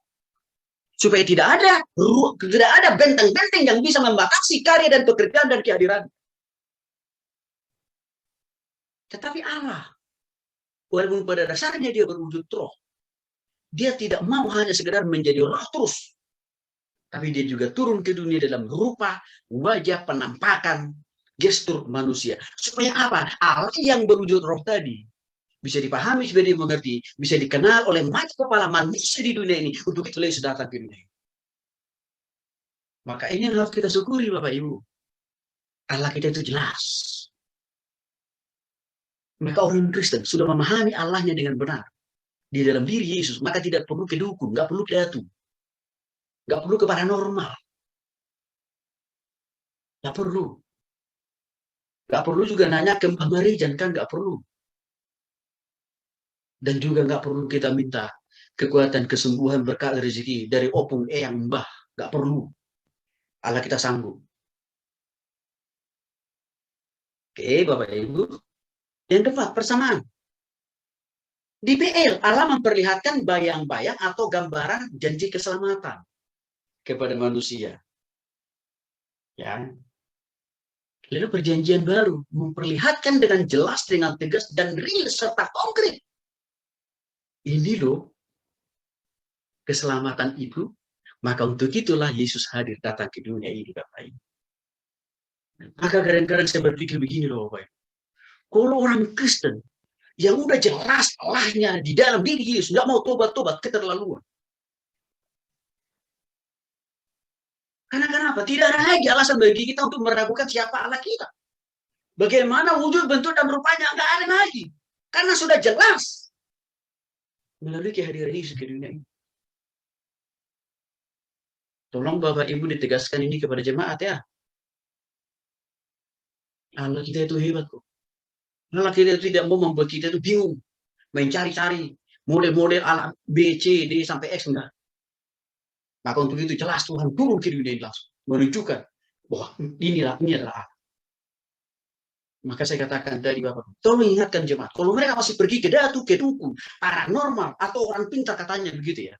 Supaya tidak ada benteng-benteng yang bisa membatasi karya dan pekerjaan dan kehadiran. Tetapi Allah, walaupun pada dasarnya dia berwujud roh, dia tidak mau hanya sekedar menjadi roh terus. Tapi dia juga turun ke dunia dalam rupa, wajah, penampakan, gestur manusia. Supaya apa? Allah yang berwujud roh tadi bisa dipahami, bisa dimengerti, bisa dikenal oleh mata kepala manusia di dunia ini. Untuk itu Yesus datang ke dunia ini. Maka ini yang harus kita syukuri Bapak Ibu. Allah kita itu jelas. Maka orang Kristen sudah memahami Allahnya dengan benar. Di dalam diri Yesus, maka tidak perlu ke dukun, nggak perlu ke datu. Nggak perlu ke paranormal. Nggak perlu. Nggak perlu juga nanya ke Mbah Marijan, kan nggak perlu. Dan juga nggak perlu kita minta kekuatan, kesembuhan, berkat rezeki dari opung eyang mbah. Nggak perlu. Allah kita sanggup. Oke, Bapak Ibu. Yang keempat, persamaan. Di PL, Allah memperlihatkan bayang-bayang atau gambaran janji keselamatan kepada manusia. Ya. Lalu perjanjian baru memperlihatkan dengan jelas, dengan tegas, dan real serta konkret. Ini loh keselamatan itu. Maka untuk itulah Yesus hadir datang ke dunia ini, Bapak Ibu. Maka kadang-kadang saya berpikir begini loh, Bapak Ibu. Kalau orang Kristen yang udah jelas Allahnya di dalam diri Yesus, nggak mau tobat-tobat, keterlaluan. Karena kenapa? Tidak ada lagi alasan bagi kita untuk meragukan siapa Allah kita. Bagaimana wujud, bentuk, dan rupanya, nggak ada lagi. Karena sudah jelas melalui kehadiran Yesus ke dunia ini. Tolong Bapak Ibu ditegaskan ini kepada jemaat ya. Allah kita itu hebat kok. Allah kita itu tidak mau membuat kita itu bingung. Mencari-cari model-model alat B, C, D, sampai X. Enggak. Maka untuk itu jelas Tuhan turun ke dunia ini langsung. Menunjukkan bahwa ini adalah Allah. Maka saya katakan tadi Bapak, tolong ingatkan jemaat. Kalau mereka masih pergi ke datu, ke dukun, paranormal, atau orang pintar katanya begitu ya.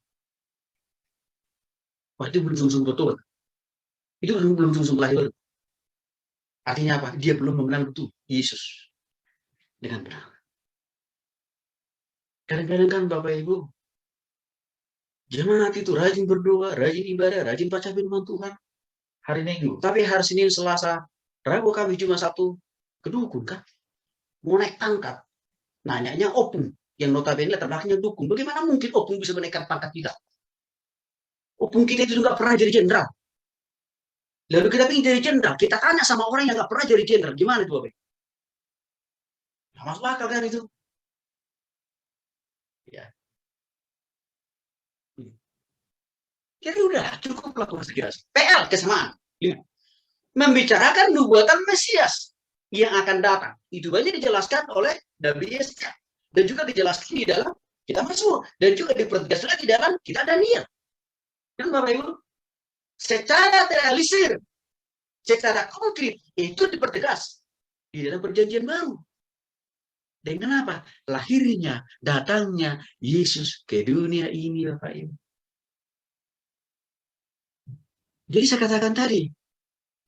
Wah, itu belum sungguh betul. Itu belum sungguh lahir. Artinya apa? Dia belum mengenal betul Yesus dengan benar. Kadang-kadang kan Bapak Ibu, jemaat itu rajin berdoa, rajin ibadah, rajin baca firman Tuhan hari Minggu. Tapi hari Senin, Selasa, Rabu, Kamis, Jumat, Sabtu, ke dukun kan? Mau naik pangkat. Nanyanya opung. Yang notabene latar belakangnya dukun. Bagaimana mungkin opung bisa menaikkan pangkat kita? Opung kita itu nggak pernah jadi jenderal. Lalu kita ingin jadi jenderal. Kita tanya sama orang yang nggak pernah jadi jenderal. Gimana itu Bapak? Nggak masuk akal kan itu? Ya. Jadi udah cukuplah konsiderasi. PL kesamaan. 5. Membicarakan nubuatan Mesias yang akan datang. Itu banyak dijelaskan oleh Nabi Yesaya. Dan juga dijelaskan di dalam kitab Mazmur. Dan juga dipertegas lagi dalam kitab Daniel. Dan Bapak Ibu, secara realisir, secara konkret, itu dipertegas di dalam perjanjian baru. Dan kenapa? Lahirnya, datangnya Yesus ke dunia ini, Bapak Ibu. Jadi saya katakan tadi,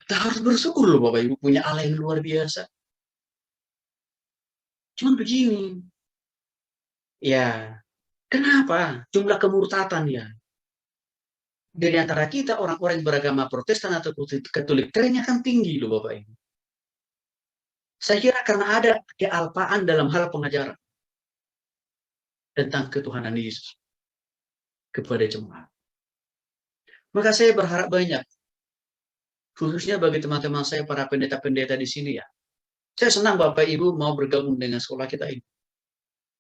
kita harus bersyukur loh Bapak Ibu punya Allah yang luar biasa. Cuman begini, ya kenapa jumlah kemurtatan ya? Dari antara kita orang-orang yang beragama Protestan atau Katolik trennya kan tinggi loh Bapak Ibu. Saya kira karena ada kealpaan dalam hal pengajaran tentang ketuhanan Yesus kepada jemaat. Maka saya berharap banyak, khususnya bagi teman-teman saya para pendeta-pendeta di sini ya. Saya senang Bapak Ibu mau bergabung dengan sekolah kita ini.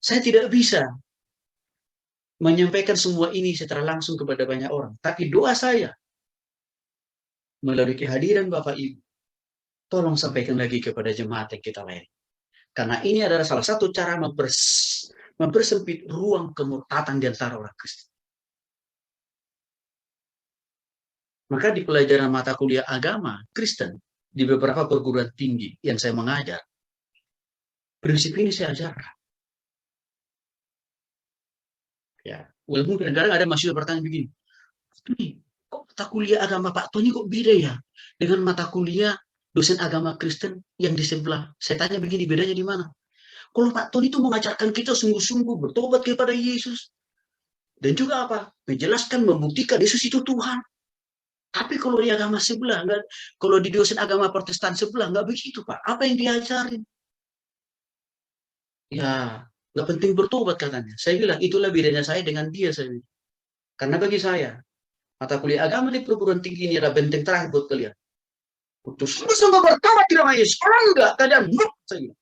Saya tidak bisa menyampaikan semua ini secara langsung kepada banyak orang. Tapi doa saya, melalui kehadiran Bapak Ibu, tolong sampaikan lagi kepada jemaat yang kita layani. Karena ini adalah salah satu cara mempersempit ruang kemurtatan di antara orang Kristen. Maka di pelajaran mata kuliah agama Kristen, di beberapa perguruan tinggi yang saya mengajar, prinsip ini saya ajarkan. Ya, walaupun kadang-kadang ada mahasiswa bertanya begini, kok mata kuliah agama Pak Tony kok beda ya dengan mata kuliah dosen agama Kristen yang di sebelah? Saya tanya begini, bedanya di mana? Kalau Pak Tony itu mengajarkan kita sungguh-sungguh bertobat kepada Yesus. Dan juga apa? Menjelaskan, membuktikan Yesus itu Tuhan. Tapi kalau di agama sebelah, kalau di dosen agama Protestan sebelah, nggak begitu Pak. Apa yang diajarin? Ya, nggak penting bertobat katanya. Saya bilang, itulah bedanya saya dengan dia. Saya bilang. Karena bagi saya, mata kuliah agama di perguruan tinggi ini adalah benteng terakhir buat kalian. Untuk sungguh-sungguh bertobat di nama Yesus. Kalau enggak, kalian muk. Saya bilang.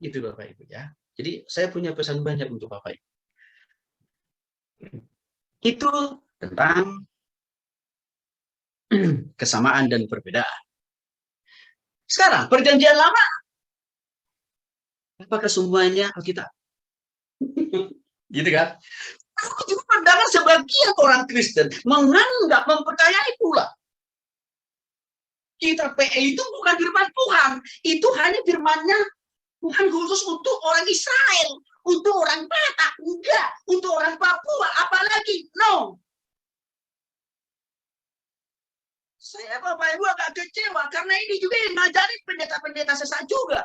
Itu Bapak Ibu ya. Jadi saya punya pesan banyak untuk Bapak Ibu. Itu tentang kesamaan dan perbedaan. Sekarang, perjanjian lama. Apakah semuanya Alkitab? Gitu kan? Aku juga pandangan sebagian orang Kristen menganggap, mempercayai pula. Kitab PE itu bukan firman Tuhan. Itu hanya firmannya Tuhan khusus untuk orang Israel. Untuk orang Batak enggak, untuk orang Papua apalagi no. Saya Bapak Ibu agak kecewa karena ini juga yang ngajari pendeta-pendeta sesat juga.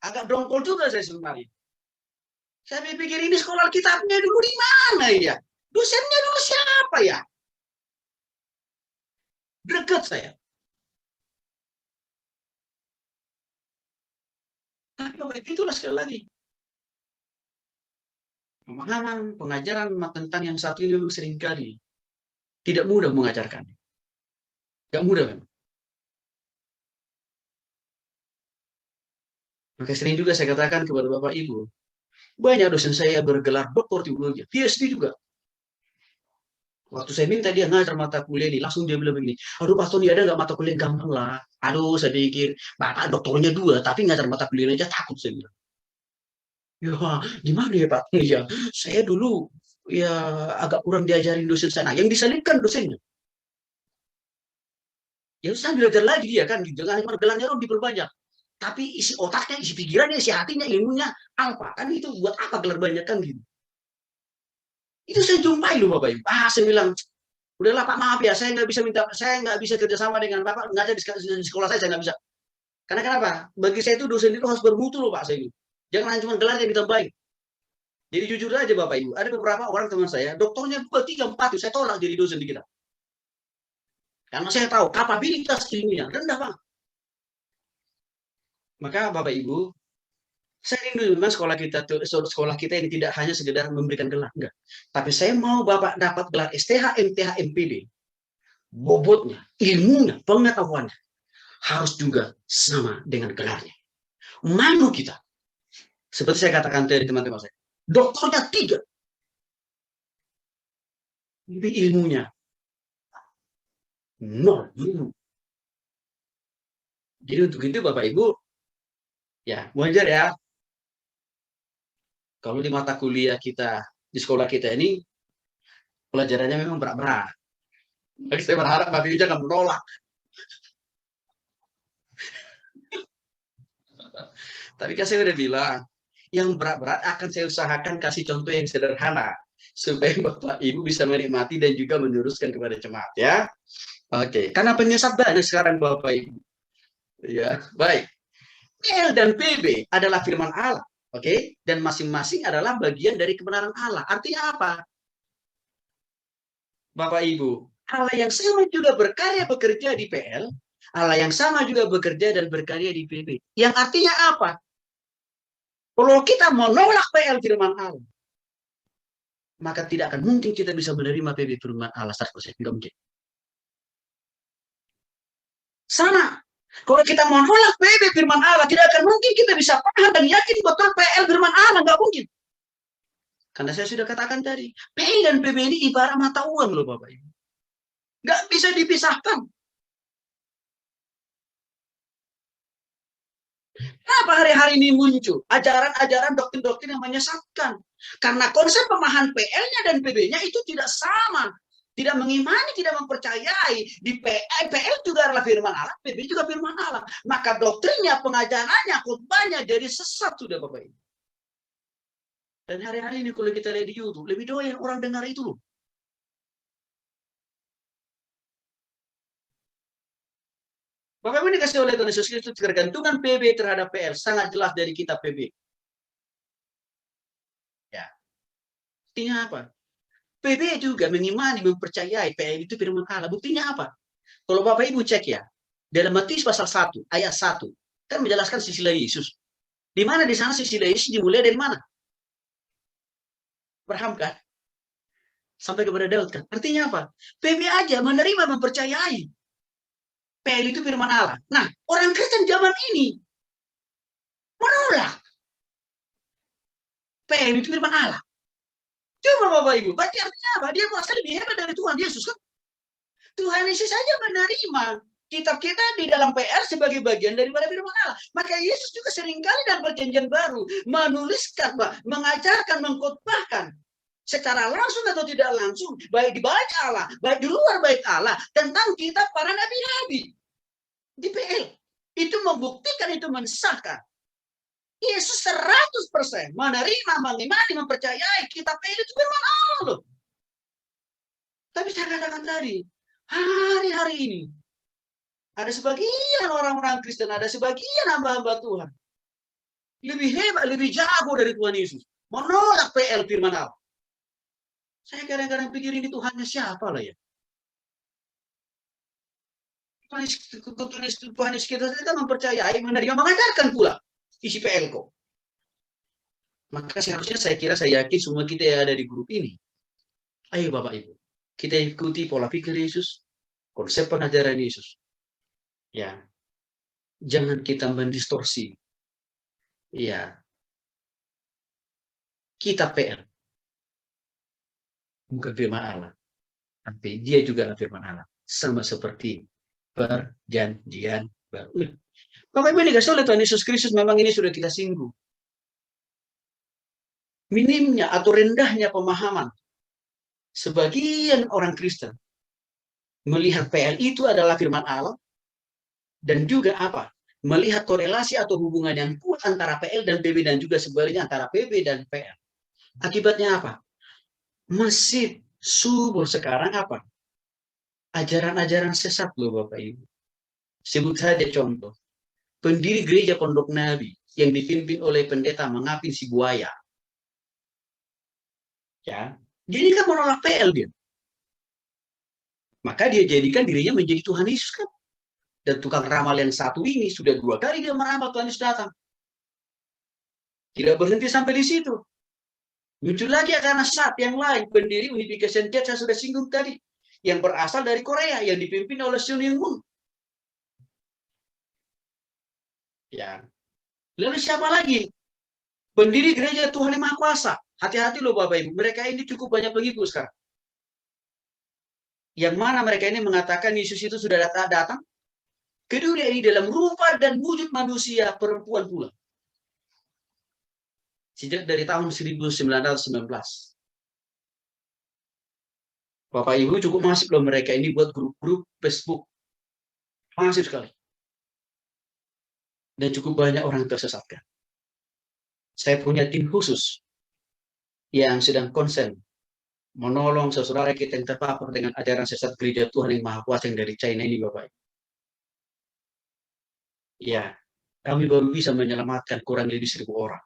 Agak dongkol juga saya sebenarnya. Saya pikir ini sekolah kitabnya dulu di mana ya? Dosennya dulu siapa ya? Greget saya. Tapi Bapak itulah sekali lagi. Pemahaman pengajaran tentang yang satu ini seringkali tidak mudah mengajarkan. Tidak mudah memang. Maka sering juga saya katakan kepada Bapak Ibu, banyak dosen saya bergelar doktor teologi, PhD juga. Waktu saya minta dia ngajar mata kuliah ini, langsung dia bilang begini, aduh Pak Tony, ada nggak mata kuliah gampang lah? Aduh, saya pikir, Bapak doktornya 2, tapi ngajar mata kuliah aja takut, saya bilang. Ya, gimana ya Pak Tony ya? Saya dulu ya agak kurang diajarin dosen saya. Nah, yang disalibkan dosennya. Ya saya belajar lagi dia kan, jangan cuma gelarnya dong diperbanyak. Tapi isi otaknya, isi pikirannya, isi hatinya, ilmunya apa? Kan itu buat apa gelar banyak kan gitu. Itu saya jumpai loh Bapak Ibu. Saya bilang, udahlah Pak, maaf ya, saya nggak bisa kerjasama dengan Bapak ngajar di sekolah saya nggak bisa. Karena kenapa? Bagi saya itu dosen itu harus bermutu loh Pak saya itu. Jangan cuma gelar yang ditambahin. Jadi jujur aja Bapak Ibu, ada beberapa orang teman saya, doktornya 2, 3, 4, saya tolak jadi dosen di kita. Karena saya tahu kapabilitas ilmiah rendah banget. Maka Bapak Ibu, saya rindu dengan sekolah kita ini tidak hanya sekedar memberikan gelar, enggak. Tapi saya mau Bapak dapat gelar STH, MTH, MPD. Bobotnya, ilmunya, pengetahuannya harus juga sama dengan gelarnya. Malu kita. Seperti saya katakan tadi teman-teman saya, doktornya 3. Tapi ilmunya 0. Jadi untuk itu Bapak Ibu, ya wajar ya. Kalau di mata kuliah kita, di sekolah kita ini, pelajarannya memang berat-berat. Tapi saya berharap Bapak Ibu jangan menolak. Tapi kan saya udah bilang, yang berat-berat akan saya usahakan kasih contoh yang sederhana. Supaya Bapak Ibu bisa menikmati dan juga meneruskan kepada jemaat ya. Oke, karena penyesat banyak sekarang Bapak Ibu. Ya, baik. PL dan PB adalah firman Allah. Oke, dan masing-masing adalah bagian dari kebenaran Allah. Artinya apa? Bapak Ibu, Allah yang sama juga bekerja di PL, Allah yang sama juga bekerja dan berkarya di PB. Yang artinya apa? Kalau kita menolak PL firman Allah, maka tidak akan mungkin kita bisa menerima PB firman Allah 100%. Tidak mungkin. Sama. Kalau kita menolak PB firman Allah, tidak akan mungkin kita bisa paham dan yakin betul PL firman Allah. Nggak mungkin. Karena saya sudah katakan tadi, PL dan PB ini ibarat mata uang loh Bapak Ibu. Nggak bisa dipisahkan. Kenapa hari-hari ini muncul ajaran-ajaran doktrin-doktrin yang menyesatkan? Karena konsep pemahaman PL-nya dan PB-nya itu tidak sama. Tidak mengimani, tidak mempercayai. Di PL juga adalah firman Allah, PB juga firman Allah. Maka doktrinnya, pengajarannya, khotbahnya jadi sesat sudah Bapak Ibu. Dan hari-hari ini kalau kita lihat di YouTube, lebih doyan orang dengar itu loh. Bapak Ibu dikasih oleh Tuhan Yesus Kristus ketergantungan PB terhadap PL sangat jelas dari kitab PB. Ya. Artinya apa? PB juga mengimani, mempercayai PL itu firman Allah. Buktinya apa? Kalau Bapak Ibu cek ya, dalam Matius pasal 1, ayat 1, kan menjelaskan silsilah Yesus. Di mana di sana silsilah Yesus dimulai dari mana? Abraham kan? Sampai kepada Daud kan? Artinya apa? PB aja menerima, mempercayai PL itu firman Allah. Nah, orang Kristen zaman ini menolak PL itu firman Allah. Coba Bapak Ibu, berarti artinya apa? Dia merasa lebih hebat dari Tuhan Yesus kan? Tuhan Yesus saja menerima kitab kita di dalam PR sebagai bagian daripada firman Allah. Maka Yesus juga seringkali dalam perjanjian baru menuliskan, mengajarkan, mengkhotbahkan secara langsung atau tidak langsung, baik di bait Allah, baik di luar bait Allah, tentang kitab para nabi-nabi di PL. Itu membuktikan, itu mensahkan. Yesus 100% menerima, mengimani, mempercayai kitab PL itu firman Allah loh. Tapi saya katakan tadi, hari-hari ini ada sebagian orang-orang Kristen, ada sebagian hamba-hamba Tuhan lebih hebat, lebih jago dari Tuhan Yesus, menolak PL firman Allah. Saya kadang-kadang pikir ini Tuhannya siapa lah ya? Tuhan Yesus kita mempercayai, menerima, mengajarkan pula isi PL kok. Maka seharusnya saya kira, saya yakin semua kita yang ada di grup ini, ayo Bapak Ibu, kita ikuti pola pikir Yesus, konsep pengajaran Yesus. Ya, jangan kita mendistorsi. Ya, kita PL, bukan firman Allah, tapi dia juga adalah firman Allah, sama seperti perjanjian baru. Bapak Ibu, ini kasih oleh Tuhan Yesus Kristus, memang ini sudah kita singgung. Minimnya atau rendahnya pemahaman sebagian orang Kristen melihat PL itu adalah firman Allah, dan juga apa? Melihat korelasi atau hubungan yang kuat antara PL dan PB, dan juga sebaliknya antara PB dan PL. Akibatnya apa? Masih subur sekarang apa? Ajaran-ajaran sesat loh Bapak Ibu. Sebut saja contoh. Pendiri gereja Pondok Nabi yang dipimpin oleh pendeta Mengapin si buaya. Ya, jadi kan menolak PL dia. Maka dia jadikan dirinya menjadi Tuhan Yesus kan. Dan tukang ramal yang satu ini sudah 2 kali dia meramal Tuhan Yesus datang. Tidak berhenti sampai di situ. Muncul lagi karena saat yang lain, pendiri Unification Church saya sudah singgung tadi, yang berasal dari Korea, yang dipimpin oleh Sun Young Moon. Ya. Lalu siapa lagi? Pendiri gereja Tuhan Yang Maha Kuasa. Hati-hati loh Bapak Ibu, mereka ini cukup banyak pengikut sekarang. Yang mana mereka ini mengatakan Yesus itu sudah datang ke dunia ini dalam rupa dan wujud manusia perempuan pula. Sejak dari tahun 1919. Bapak Ibu cukup masif loh mereka ini buat grup-grup Facebook. Masif sekali. Dan cukup banyak orang tersesatkan. Saya punya tim khusus yang sedang konsen menolong saudara kita yang terpapar dengan ajaran sesat gereja Tuhan Yang Maha Kuasa yang dari China ini Bapak Ibu. Ya, kami baru bisa menyelamatkan kurang lebih 1.000 orang.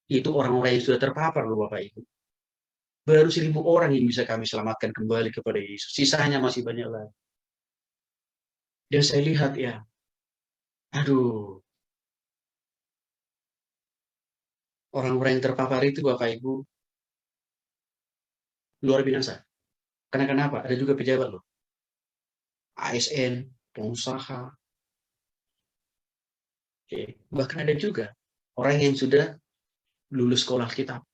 Itu orang-orang yang sudah terpapar loh Bapak Ibu. Baru 1.000 orang yang bisa kami selamatkan kembali kepada Yesus. Sisanya masih banyak lagi. Dan saya lihat ya, aduh, orang-orang yang terpapar itu Bapak Ibu luar biasa. Karena kenapa? Ada juga pejabat loh. ASN, pengusaha. Oke. Bahkan ada juga orang yang sudah lulus sekolah kitab.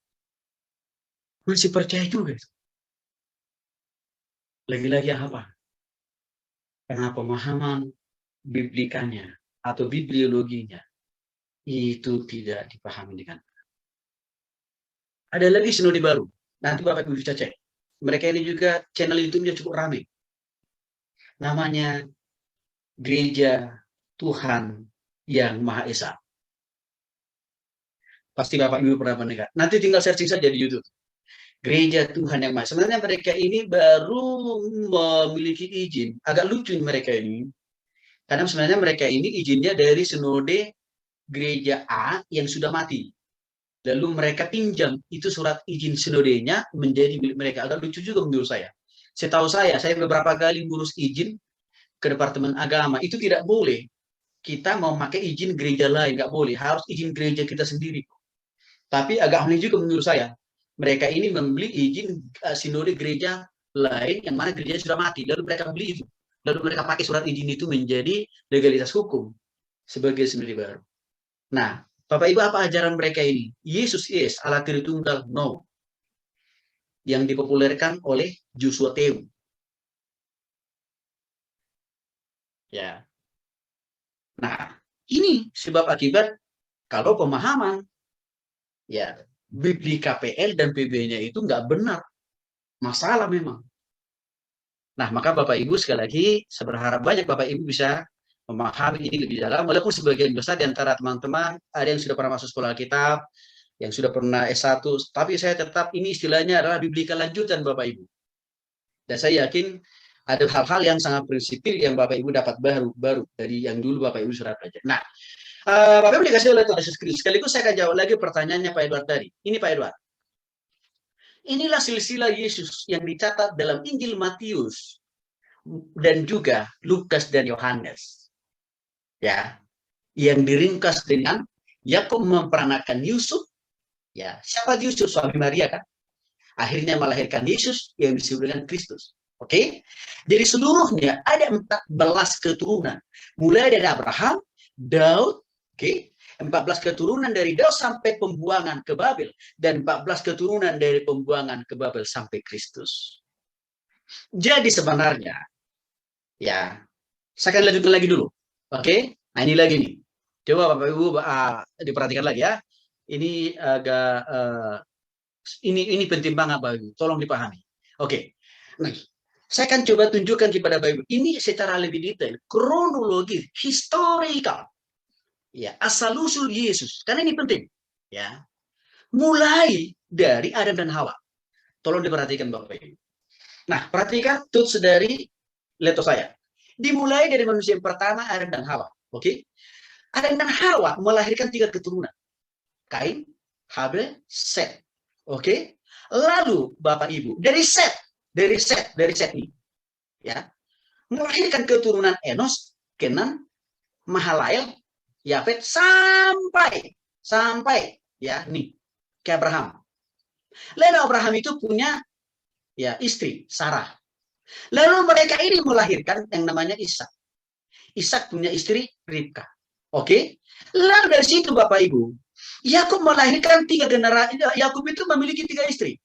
Masih percaya juga. Lagi-lagi apa? Karena pemahaman biblikanya atau bibliologinya itu tidak dipahami dengan benar. Ada lagi sinode baru. Nanti Bapak Ibu bisa cek. Mereka ini juga channel YouTube-nya cukup ramai. Namanya Gereja Tuhan Yang Maha Esa. Pasti Bapak Ibu pernah mendengar. Nanti tinggal searching saja di YouTube. Gereja Tuhan Yang Maha Esa. Sebenarnya mereka ini baru memiliki izin. Agak lucu mereka ini. Karena sebenarnya mereka ini izinnya dari sinode gereja A yang sudah mati. Lalu mereka pinjam itu surat izin sinodenya menjadi milik mereka. Agak lucu juga menurut saya. Setahu saya beberapa kali ngurus izin ke Departemen Agama. Itu tidak boleh. Kita mau pakai izin gereja lain. Nggak boleh. Harus izin gereja kita sendiri. Tapi agak aneh juga menurut saya. Mereka ini membeli izin sinode gereja lain yang mana gereja sudah mati. Lalu mereka beli itu. Lalu mereka pakai surat izin itu menjadi legalitas hukum sebagai sinode baru. Nah, Bapak Ibu, apa ajaran mereka ini? Yesus is Allah Tritunggal, no. Yang dipopulerkan oleh Joshua Teung. Ya. Nah, ini sebab akibat kalau pemahaman ya Bibli KPL dan PB-nya itu nggak benar. Masalah memang. Nah, maka Bapak Ibu sekali lagi saya berharap banyak Bapak Ibu bisa memahami ini lebih dalam, walaupun sebagian besar di antara teman-teman ada yang sudah pernah masuk sekolah Alkitab, yang sudah pernah S1, tapi saya tetap ini istilahnya adalah biblika lanjutan Bapak Ibu. Dan saya yakin ada hal-hal yang sangat prinsipil yang Bapak Ibu dapat baru dari yang dulu Bapak Ibu sudah belajar. Nah, Bapak Ibu dikasih oleh Tuhan Yesus Kristus. Sekaligus saya akan jawab lagi pertanyaannya Pak Edward tadi. Ini Pak Edward. Inilah silsilah Yesus yang dicatat dalam Injil Matius dan juga Lukas dan Yohanes. Ya, yang diringkas dengan Yakub memperanakan Yusuf. Ya, siapa Yusuf? Suami Maria kan? Akhirnya melahirkan Yesus yang disebut dengan Kristus. Oke? Jadi seluruhnya ada 14 keturunan. Mulai dari Abraham, Daud, oke? 14 keturunan dari Daud sampai pembuangan ke Babel, dan 14 keturunan dari pembuangan ke Babel sampai Kristus. Jadi sebenarnya, ya, saya akan lanjutkan lagi dulu. Oke? Nah ini lagi nih. Coba Bapak Ibu diperhatikan lagi ya. Ini agak ini penting banget Bapak Ibu. Tolong dipahami. Oke. Nah, saya akan coba tunjukkan kepada Bapak Ibu. Ini secara lebih detail, kronologi, historical. Ya, asal usul Yesus. Karena ini penting, ya. Mulai dari Adam dan Hawa. Tolong diperhatikan Bapak Ibu. Nah, perhatikan tuts dari laptop saya. Dimulai dari manusia yang pertama, Adam dan Hawa. Oke? Adam dan Hawa melahirkan 3 keturunan. Kain, Habel, Set. Oke? Lalu Bapak Ibu, dari Set ini, ya, melahirkan keturunan Enos, Kenan, Mahalael, Yafet sampai ya nih ke Abraham. Lalu Abraham itu punya ya istri Sarah. Lalu mereka ini melahirkan yang namanya Ishak. Ishak punya istri Ribka. Oke? Lalu dari situ Bapak Ibu, Yakub melahirkan 3 generasi. Yakub itu memiliki 3 istri.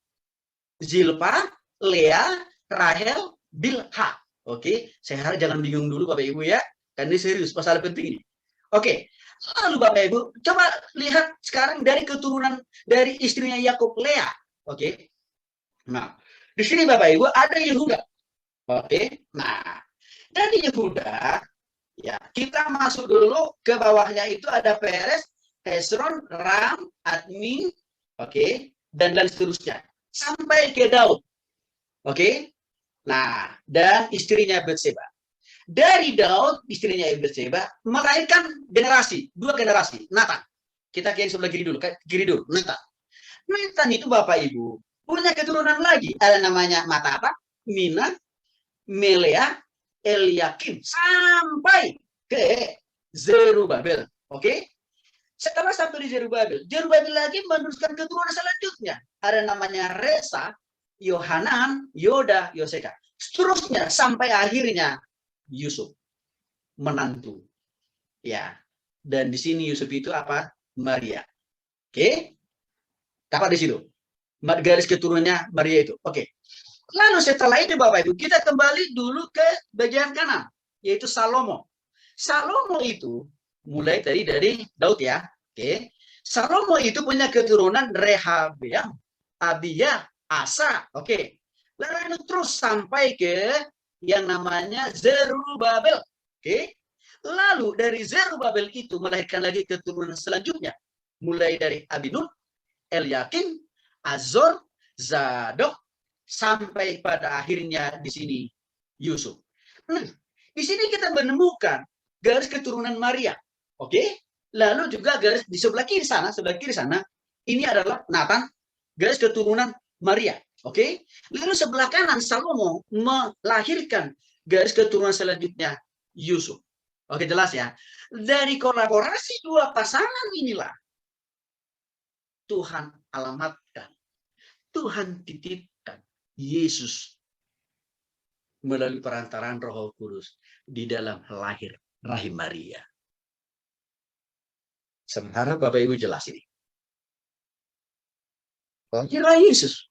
Zilpa, Lea, Rahel, Bilha. Oke? Saya harap jangan bingung dulu Bapak Ibu ya. Karena ini serius, masalah penting ini. Oke, lalu Bapak Ibu, coba lihat sekarang dari keturunan dari istrinya Yakub, Lea. Oke, nah di sini Bapak Ibu ada Yehuda. Oke, nah dari Yehuda, ya kita masuk dulu ke bawahnya itu ada Peres, Hezron, Ram, Admin, oke, dan seterusnya sampai ke Daud. Oke, nah dan istrinya Batseba. Dari Daud, istrinya Batseba, melahirkan 2 generasi, Nathan. Kita kirim sebelah kiri dulu, Nathan. Nathan itu Bapak Ibu, punya keturunan lagi. Ada namanya Matata, Mina, Melea, Eliakim, sampai ke Zerubabel. Oke? Setelah sampai di Zerubabel lagi meneruskan keturunan selanjutnya. Ada namanya Resa, Yohanan, Yoda, Yoseka. Seterusnya sampai akhirnya Yusuf, menantu, ya. Dan di sini Yusuf itu apa? Maria. Oke? Dapat di situ. Garis keturunannya Maria itu. Oke. Lalu setelah itu Bapak Ibu, kita kembali dulu ke bagian kanan, yaitu Salomo. Salomo itu mulai dari Daud ya. Oke. Salomo itu punya keturunan Rehabeam, Abia, Asa. Oke. Lalu terus sampai ke yang namanya Zerubabel. Oke. Lalu dari Zerubabel itu melahirkan lagi keturunan selanjutnya. Mulai dari Abinun, Eliakim, Azor, Zadok, sampai pada akhirnya di sini Yusuf. Nah, di sini kita menemukan garis keturunan Maria. Oke. Lalu juga garis di sebelah kiri sana, ini adalah Nathan, garis keturunan Maria. Oke, lalu sebelah kanan Salomo melahirkan garis keturunan selanjutnya Yusuf. Oke, jelas ya. Dari kolaborasi 2 pasangan inilah Tuhan alamatkan, Tuhan titipkan Yesus melalui perantaraan Roh Kudus di dalam lahir rahim Maria. Sementara Bapak Ibu jelas ini. Lahirlah Yesus.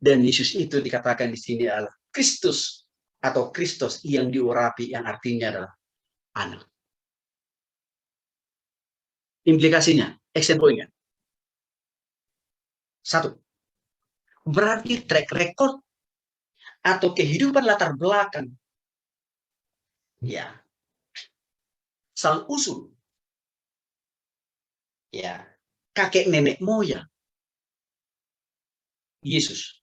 Dan Yesus itu dikatakan di sini adalah Kristus atau Kristus yang diurapi, yang artinya adalah anak. Implikasinya, action point-nya. 1. Berarti track record atau kehidupan latar belakang, ya, asal usul, ya, kakek nenek moyang Yesus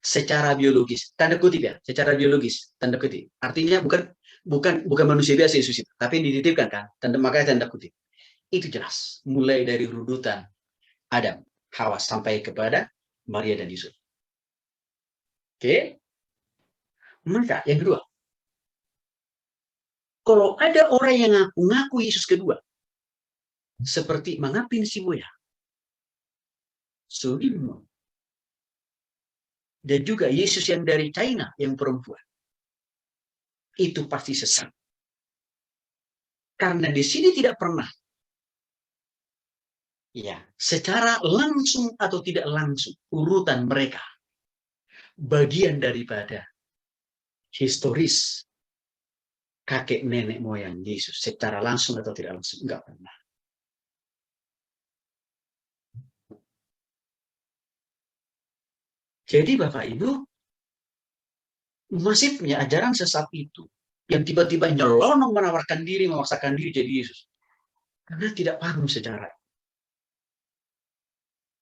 secara biologis, tanda kutip ya, secara biologis, tanda kutip. Artinya bukan manusia biasa Yesus itu, tapi yang dititipkan kan, makanya tanda kutip. Itu jelas, mulai dari runutan Adam, Hawa sampai kepada Maria dan Yusuf. Oke? Maka yang kedua, kalau ada orang yang ngaku Yesus kedua, seperti Mangapin Sibuya, Sudirman, dan juga Yesus yang dari China yang perempuan, itu pasti sesat. Karena di sini tidak pernah, ya, secara langsung atau tidak langsung urutan mereka bagian daripada historis kakek nenek moyang Yesus secara langsung atau tidak langsung, enggak pernah. Jadi Bapak Ibu, masifnya ajaran sesat itu yang tiba-tiba nyelonong menawarkan diri, memaksakan diri jadi Yesus, karena tidak paham sejarah.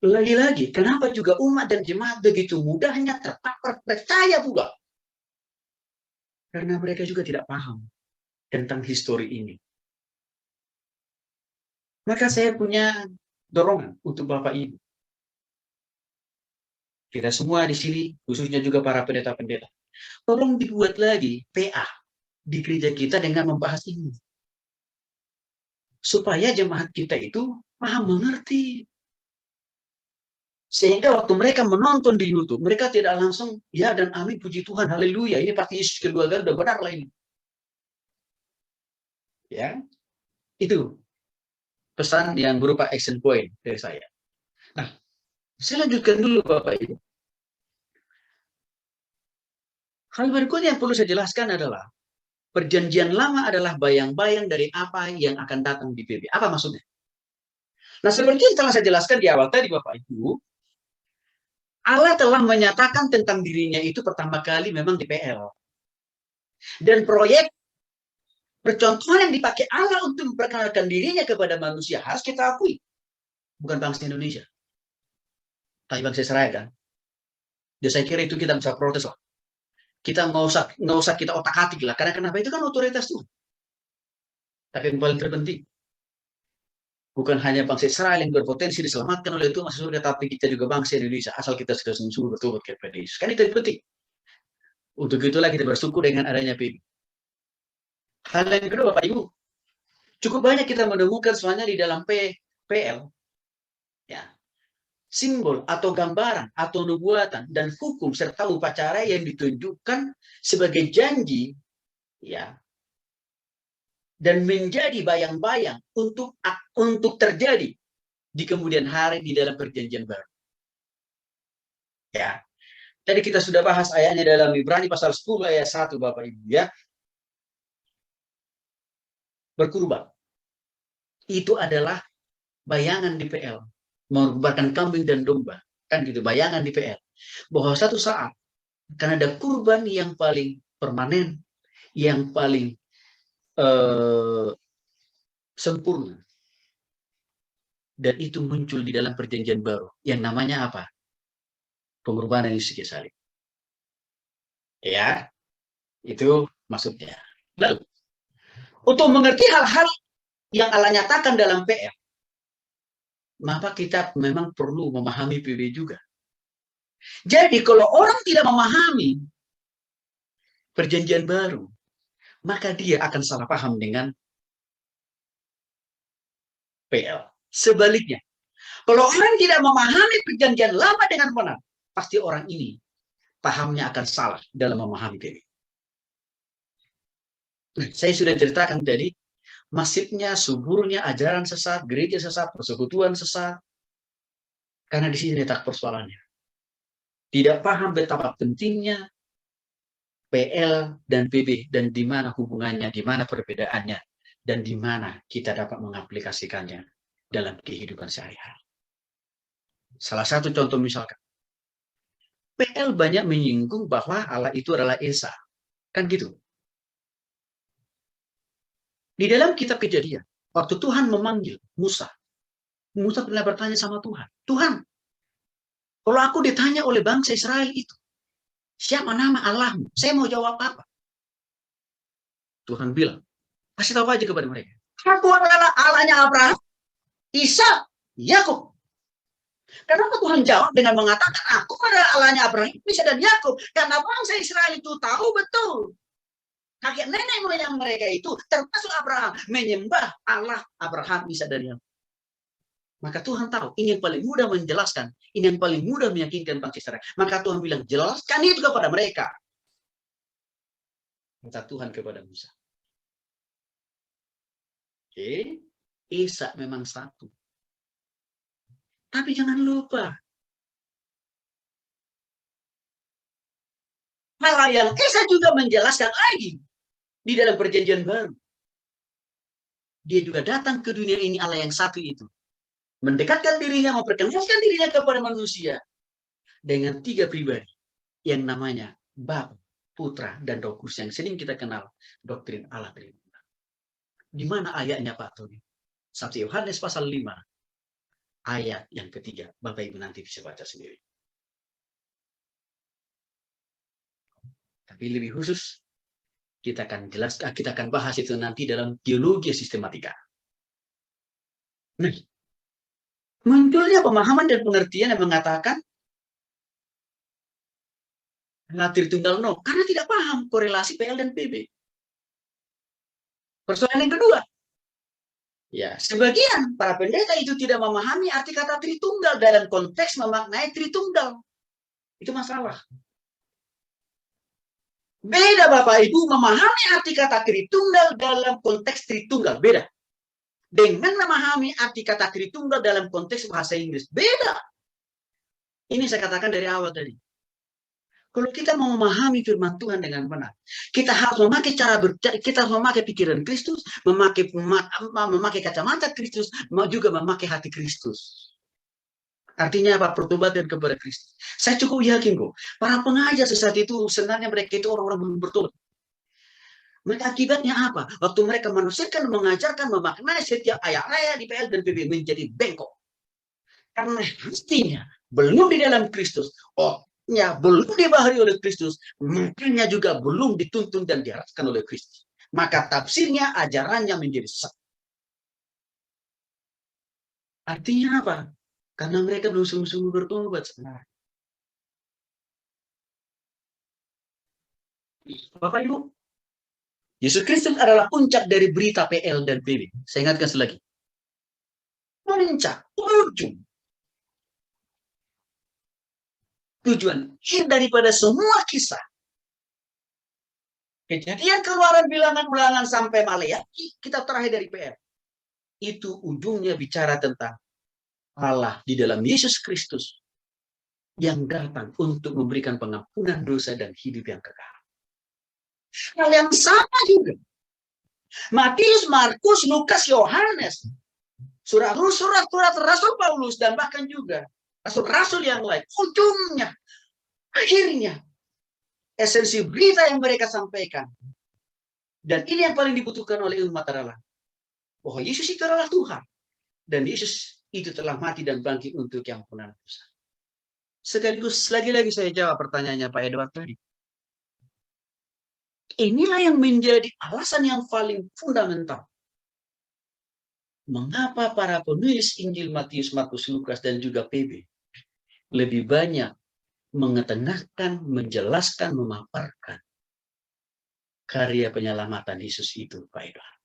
Lagi-lagi, kenapa juga umat dan jemaat begitu mudahnya terpapar percaya pula? Karena mereka juga tidak paham tentang histori ini. Maka saya punya dorongan untuk Bapak Ibu. Kita semua di sini, khususnya juga para pendeta-pendeta, tolong dibuat lagi PA di gereja kita dengan membahas ini. Supaya jemaat kita itu paham, mengerti. Sehingga waktu mereka menonton di YouTube, mereka tidak langsung, ya dan amin, puji Tuhan, haleluya, ini pasti Yesus kedua kali, udah benar lah ini. Ya, itu pesan yang berupa action point dari saya. Nah, saya lanjutkan dulu Bapak Ibu. Hal berikutnya yang perlu saya jelaskan adalah, Perjanjian Lama adalah bayang-bayang dari apa yang akan datang di PB. Apa maksudnya? Nah, seperti yang telah saya jelaskan di awal tadi Bapak Ibu, Allah telah menyatakan tentang dirinya itu pertama kali memang di PL. Dan proyek percontohan yang dipakai Allah untuk memperkenalkan dirinya kepada manusia harus kita akui. Bukan bangsa Indonesia. Tapi bangsa Israel kan. Dan saya kira itu kita bisa protes lah. Kita nggak usah kita otak-atik lah. Karena kenapa? Itu kan otoritas Tuhan. Tapi yang paling terpenting, bukan hanya bangsa Israel yang berpotensi diselamatkan oleh Tuhan masuk surga, tapi kita juga bangsa Indonesia. Asal kita sudah sungguh bertobat kepada Yesus. Kan itu yang penting. Untuk itulah kita bersyukur dengan adanya PB. Hal yang kedua, Bapak Ibu, cukup banyak kita menemukan semuanya di dalam PL. Ya. Simbol atau gambaran atau nubuatan dan hukum serta upacara yang ditunjukkan sebagai janji, ya, dan menjadi bayang-bayang untuk terjadi di kemudian hari di dalam Perjanjian Baru. Ya. Tadi kita sudah bahas ayatnya dalam Ibrani pasal 10 ayat 1 Bapak Ibu ya. Berkurban. Itu adalah bayangan di PL. Mengorbankan kambing dan domba. Kan gitu, bayangan di PL. Bahwa satu saat akan ada kurban yang paling permanen, yang paling sempurna. Dan itu muncul di dalam Perjanjian Baru. Yang namanya apa? Pengorbanan Yesus di salib. Ya, itu maksudnya. Lalu, untuk mengerti hal-hal yang Allah nyatakan dalam PL, maka kita memang perlu memahami PB juga. Jadi kalau orang tidak memahami Perjanjian Baru, maka dia akan salah paham dengan PL. Sebaliknya, kalau orang tidak memahami Perjanjian Lama dengan benar, pasti orang ini pahamnya akan salah dalam memahami PB. Nah, saya sudah ceritakan tadi, masifnya, suburnya ajaran sesat, gereja sesat, persekutuan sesat, karena di sini letak persoalannya. Tidak paham betapa pentingnya PL dan PB, dan di mana hubungannya, di mana perbedaannya, dan di mana kita dapat mengaplikasikannya dalam kehidupan sehari-hari. Salah satu contoh misalkan, PL banyak menyinggung bahwa Allah itu adalah Esa. Kan gitu. Di dalam kitab Kejadian, waktu Tuhan memanggil Musa, Musa pernah bertanya sama Tuhan, Tuhan, kalau aku ditanya oleh bangsa Israel itu, siapa nama Allahmu? Saya mau jawab apa? Tuhan bilang, kasih tahu aja kepada mereka. Aku adalah Allahnya Abraham, Ishak, Yakub. Kenapa Tuhan jawab dengan mengatakan, aku adalah Allahnya Abraham, Ishak, dan Yakub? Karena bangsa Israel itu tahu betul. Kakek nenek moyang mereka itu, termasuk Abraham, menyembah Allah Abraham, Ishak, dan Yakub. Maka Tuhan tahu, ini yang paling mudah menjelaskan, ini yang paling mudah meyakinkan bangsa Israel. Maka Tuhan bilang, jelaskan itu kepada mereka. Kata Tuhan kepada Musa. Oke, Ishak memang satu. Tapi jangan lupa, hal yang Ishak juga menjelaskan lagi di dalam perjanjian baru. Dia juga datang ke dunia ini Allah yang satu itu. Mendekatkan dirinya, memperkenalkan dirinya kepada manusia dengan 3 pribadi yang namanya Bapa, Putra, dan Roh Kudus yang sering kita kenal doktrin Allah Tritunggal. Di mana ayatnya Pak Tony? 1 Yohanes pasal 5 ayat yang ketiga. Bapak Ibu nanti bisa baca sendiri. Tapi lebih khusus kita akan bahas itu nanti dalam teologi sistematika. Nah, munculnya pemahaman dan pengertian yang mengatakan Tritunggal no, karena tidak paham korelasi PL dan PB. Persoalan yang kedua, ya sebagian para pendeta itu tidak memahami arti kata Tritunggal dalam konteks memaknai Tritunggal. Itu masalah. Beda Bapak Ibu memahami arti kata Tritunggal dalam konteks Tritunggal, beda. Dengan memahami arti kata Tritunggal dalam konteks bahasa Inggris, beda. Ini saya katakan dari awal tadi. Kalau kita mau memahami firman Tuhan dengan benar, kita harus memakai kita harus memakai pikiran Kristus, memakai kacamata Kristus, juga memakai hati Kristus. Artinya apa? Pertobatan kepada Kristus. Saya cukup yakin kok, para pengajar sesat itu sebenarnya mereka itu orang-orang belum bertobat. Maka akibatnya apa? Waktu mereka menafsirkan, mengajarkan, memaknai setiap ayat-ayat di PL dan PB menjadi bengkok. Karena hatinya belum di dalam Kristus. Ya, belum dibahari oleh Kristus, makanya juga belum dituntun dan diarahkan oleh Kristus. Maka tafsirnya, ajarannya menjadi sesat. Artinya apa? Karena mereka belum sungguh-sungguh bertobat sebenarnya. Bapak Ibu, Yesus Kristus adalah puncak dari berita PL dan PB. Saya ingatkan sekali lagi. Puncak, ujung. Tujuan daripada semua kisah. Kejadian, Keluaran, Bilangan, Ulangan sampai Maleakhi, kita terakhir dari PL. Itu ujungnya bicara tentang Allah di dalam Yesus Kristus yang datang untuk memberikan pengampunan dosa dan hidup yang kekal. Hal yang sama juga. Matius, Markus, Lukas, Yohanes, surat-surat Rasul Paulus, dan bahkan juga rasul-rasul yang lain, ujungnya, akhirnya, esensi berita yang mereka sampaikan. Dan ini yang paling dibutuhkan oleh umat Allah. Bahwa Yesus itu adalah Tuhan. Dan Yesus itu telah mati dan bangkit untuk yang ampunan dosa. Sekaligus lagi-lagi saya jawab pertanyaannya Pak Edward tadi. Inilah yang menjadi alasan yang paling fundamental. Mengapa para penulis Injil Matius, Markus, Lukas, dan juga PB lebih banyak mengetengahkan, menjelaskan, memaparkan karya penyelamatan Yesus itu, Pak Edward.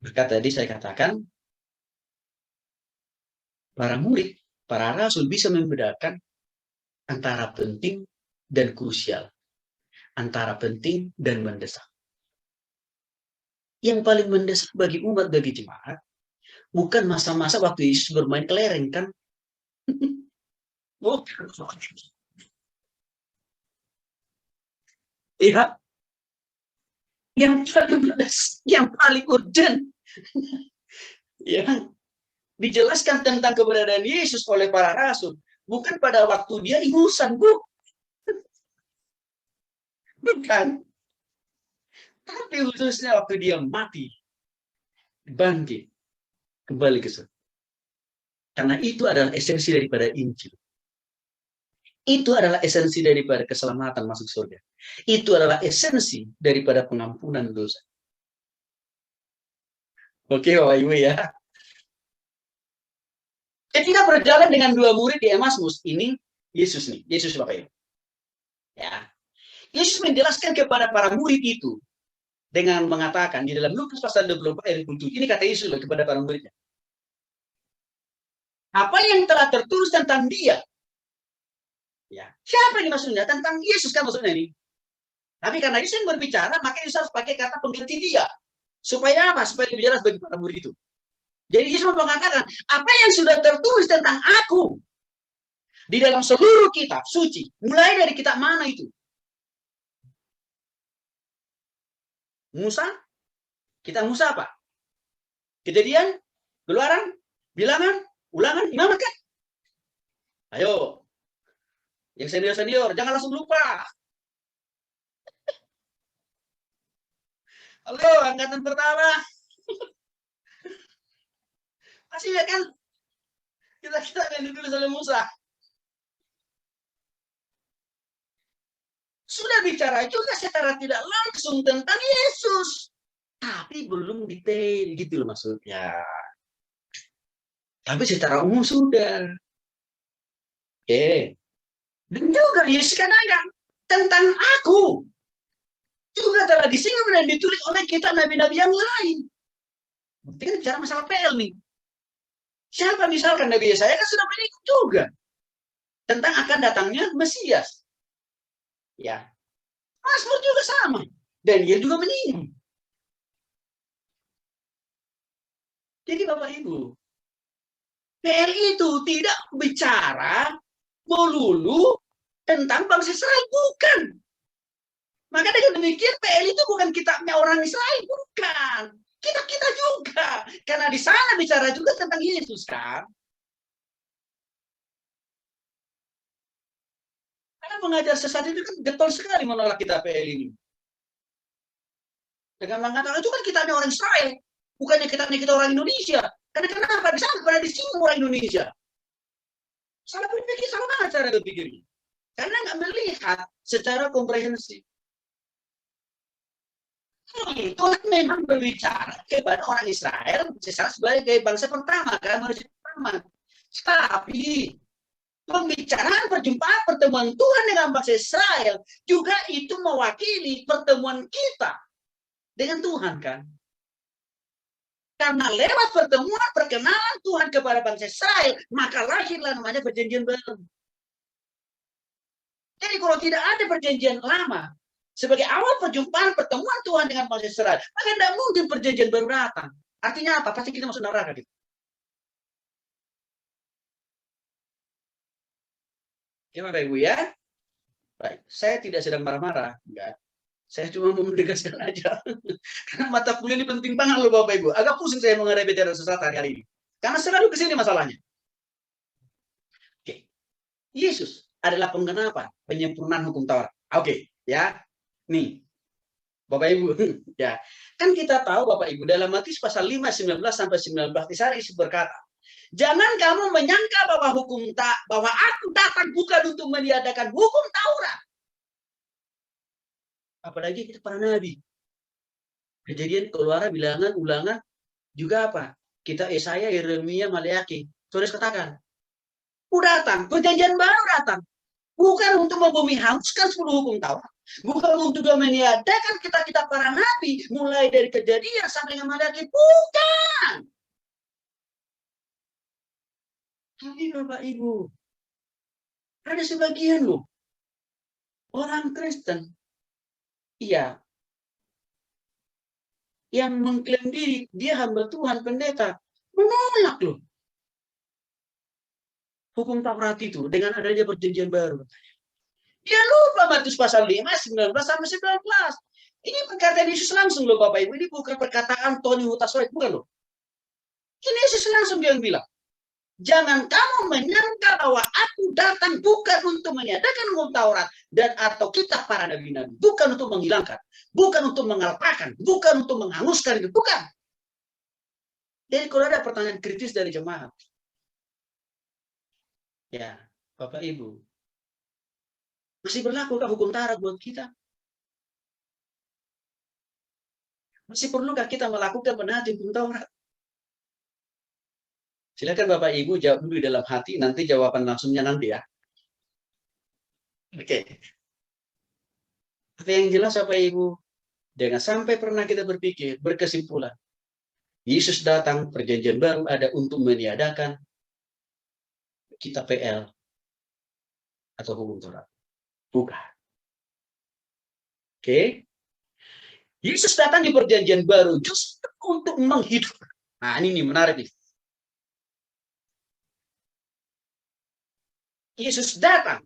Berkat tadi saya katakan, para murid, para rasul bisa membedakan antara penting dan krusial, antara penting dan mendesak. Yang paling mendesak bagi umat, bagi jemaat, bukan masa-masa waktu Yesus bermain kelereng, kan? Ya, yang paling urgent, ya, dijelaskan tentang keberadaan Yesus oleh para rasul, bukan pada waktu dia ingusan, Bu. Bukan. Tapi khususnya waktu dia mati, bangkit, kembali ke surga. Karena itu adalah esensi daripada Injil. Itu adalah esensi daripada keselamatan masuk surga. Itu adalah esensi daripada pengampunan dosa. Oke, Bapak Ibu ya. Ketika berjalan dengan dua murid di Emmaus, ini Yesus nih, Yesus Bapak Ibu. Ya. Yesus menjelaskan kepada para murid itu dengan mengatakan di dalam Lukas pasal 24 ayat 27, ini kata Yesus kepada para muridnya. Apa yang telah tertulis tentang dia? Ya. Siapa yang maksudnya? Tentang Yesus kan maksudnya ini. Tapi karena Yesus yang berbicara, maka Yesus harus pakai kata pengganti dia. Supaya apa? Supaya lebih jelas bagi para murid itu. Jadi Yesus mengatakan, apa yang sudah tertulis tentang aku di dalam seluruh kitab suci, mulai dari kitab mana itu? Musa? Kitab Musa apa? Kejadian? Keluaran? Bilangan? Ulangan? Imamat kan? Ayo. Yang senior-senior, jangan langsung lupa. Halo, angkatan pertama. Masih ya kan? Kita yang ditulis oleh Musa. Sudah bicara juga secara tidak langsung tentang Yesus. Tapi belum detail gitu loh maksudnya. Tapi secara umum sudah. Oke. Dan juga Yesus katakan tentang aku. Juga telah disinggung dan ditulis oleh kita nabi-nabi yang lain. Berarti kan bicara masalah PL nih. Siapa misalkan Nabi Yesaya kan sudah menyinggung juga. Tentang akan datangnya Mesias. Ya. Mazmur juga sama. Dan dia juga menyinggung. Jadi Bapak Ibu, PL itu tidak bicara melulu tentang bangsa Israel, bukan. Maka dengan demikian PL itu bukan kitabnya orang Israel, bukan. Kita juga. Karena di sana bicara juga tentang Yesus kan. Karena pengajar sesat itu kan getol sekali menolak kitab PL ini. Dengan mengatakan itu kan kitabnya orang Israel, bukannya kitabnya kita orang Indonesia. Karena kenapa? Di sana pada disinggung orang Indonesia. Salah berpikir, salah banget cara berpikirnya. Karena nggak melihat secara komprehensif. Tuhan memang berbicara kepada orang Israel sebagai bangsa pertama, kan manusia pertama. Tapi pembicaraan perjumpaan pertemuan Tuhan dengan bangsa Israel juga itu mewakili pertemuan kita dengan Tuhan kan. Karena lewat pertemuan perkenalan Tuhan kepada bangsa Israel, maka lahirlah namanya perjanjian baru. Jadi kalau tidak ada perjanjian lama sebagai awal perjumpaan pertemuan Tuhan dengan bangsa Israel, maka tidak mungkin perjanjian baru datang. Artinya apa? Pasti kita masuk neraka gitu. Gimana Ibu ya? Baik, saya tidak sedang marah-marah, enggak. Saya cuma mau menegaskan aja. Karena mata kuliah ini penting banget loh Bapak Ibu. Agak pusing saya menghadapi teori sesat hari ini. Karena selalu kesini masalahnya. Oke. Yesus adalah penggenapan penyempurnaan hukum Taurat. Oke, ya. Nih. Bapak Ibu, ya. Kan kita tahu Bapak Ibu dalam Matius pasal 5 19 sampai 19 di sana Yesus berkata, "Jangan kamu menyangka bahwa bahwa aku datang bukan untuk meniadakan hukum Taurat." Apalagi kita para nabi. Kejadian, Keluaran, Bilangan, Ulangan, juga apa? Kita Yesaya, Yeremia, Maleakhi. Terus katakan, datang, perjanjian baru datang. Bukan untuk membumi hanguskan 10 hukum Taurat. Bukan untuk meniadakan kita para nabi. Mulai dari Kejadian sampai dengan Maleakhi. Bukan. Tapi Bapak Ibu, ada sebagian loh. Orang Kristen. Iya. Yang mengklaim diri, dia hamba Tuhan, pendeta. Menolak loh. Hukum Taurat itu dengan adanya perjanjian baru. Dia lupa Matius pasal 5, 19 sampai 19. Ini perkataan Yesus langsung loh Bapak Ibu. Ini bukan perkataan Tony Hutasoit, bukan loh. Ini Yesus langsung yang bilang. Jangan kamu menyangka bahwa aku datang bukan untuk meniadakan hukum Taurat. dan atau kitab para nabi-nabi. Bukan untuk menghilangkan, bukan untuk mengalahkan, bukan untuk menghanguskan itu, bukan. Jadi kalau ada pertanyaan kritis dari jemaat, ya Bapak Ibu, masih berlakukah hukum Taurat buat kita? Masih perlukah kita melakukan menaati hukum Taurat? Silakan Bapak Ibu jawab dulu di dalam hati, nanti jawaban langsungnya nanti ya. Oke. Tapi yang jelas Bapak Ibu, jangan sampai pernah kita berpikir, berkesimpulan, Yesus datang, perjanjian baru ada untuk meniadakan kitab PL atau hukum Taurat. Bukan. Oke. Yesus datang di perjanjian baru justru untuk menghidupkan. Nah, ini nih menarik nih. Yesus datang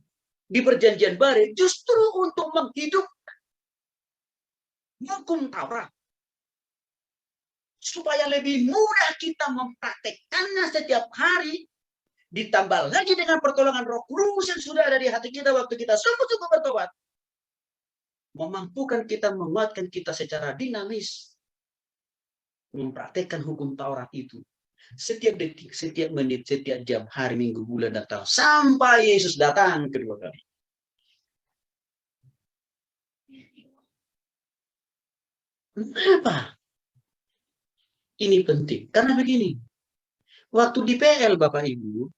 di perjanjian baru justru untuk menghidupkan hukum Taurat. Supaya lebih mudah kita mempraktekkannya setiap hari, ditambah lagi dengan pertolongan Roh Kudus yang sudah ada di hati kita waktu kita sungguh-sungguh bertobat, memampukan kita, menguatkan kita secara dinamis, mempraktekkan hukum Taurat itu. Setiap detik, setiap menit, setiap jam, hari, minggu, bulan, dan tahun. Sampai Yesus datang kedua kali. Kenapa? Ini penting. Karena begini. Waktu di PL, Bapak Ibu,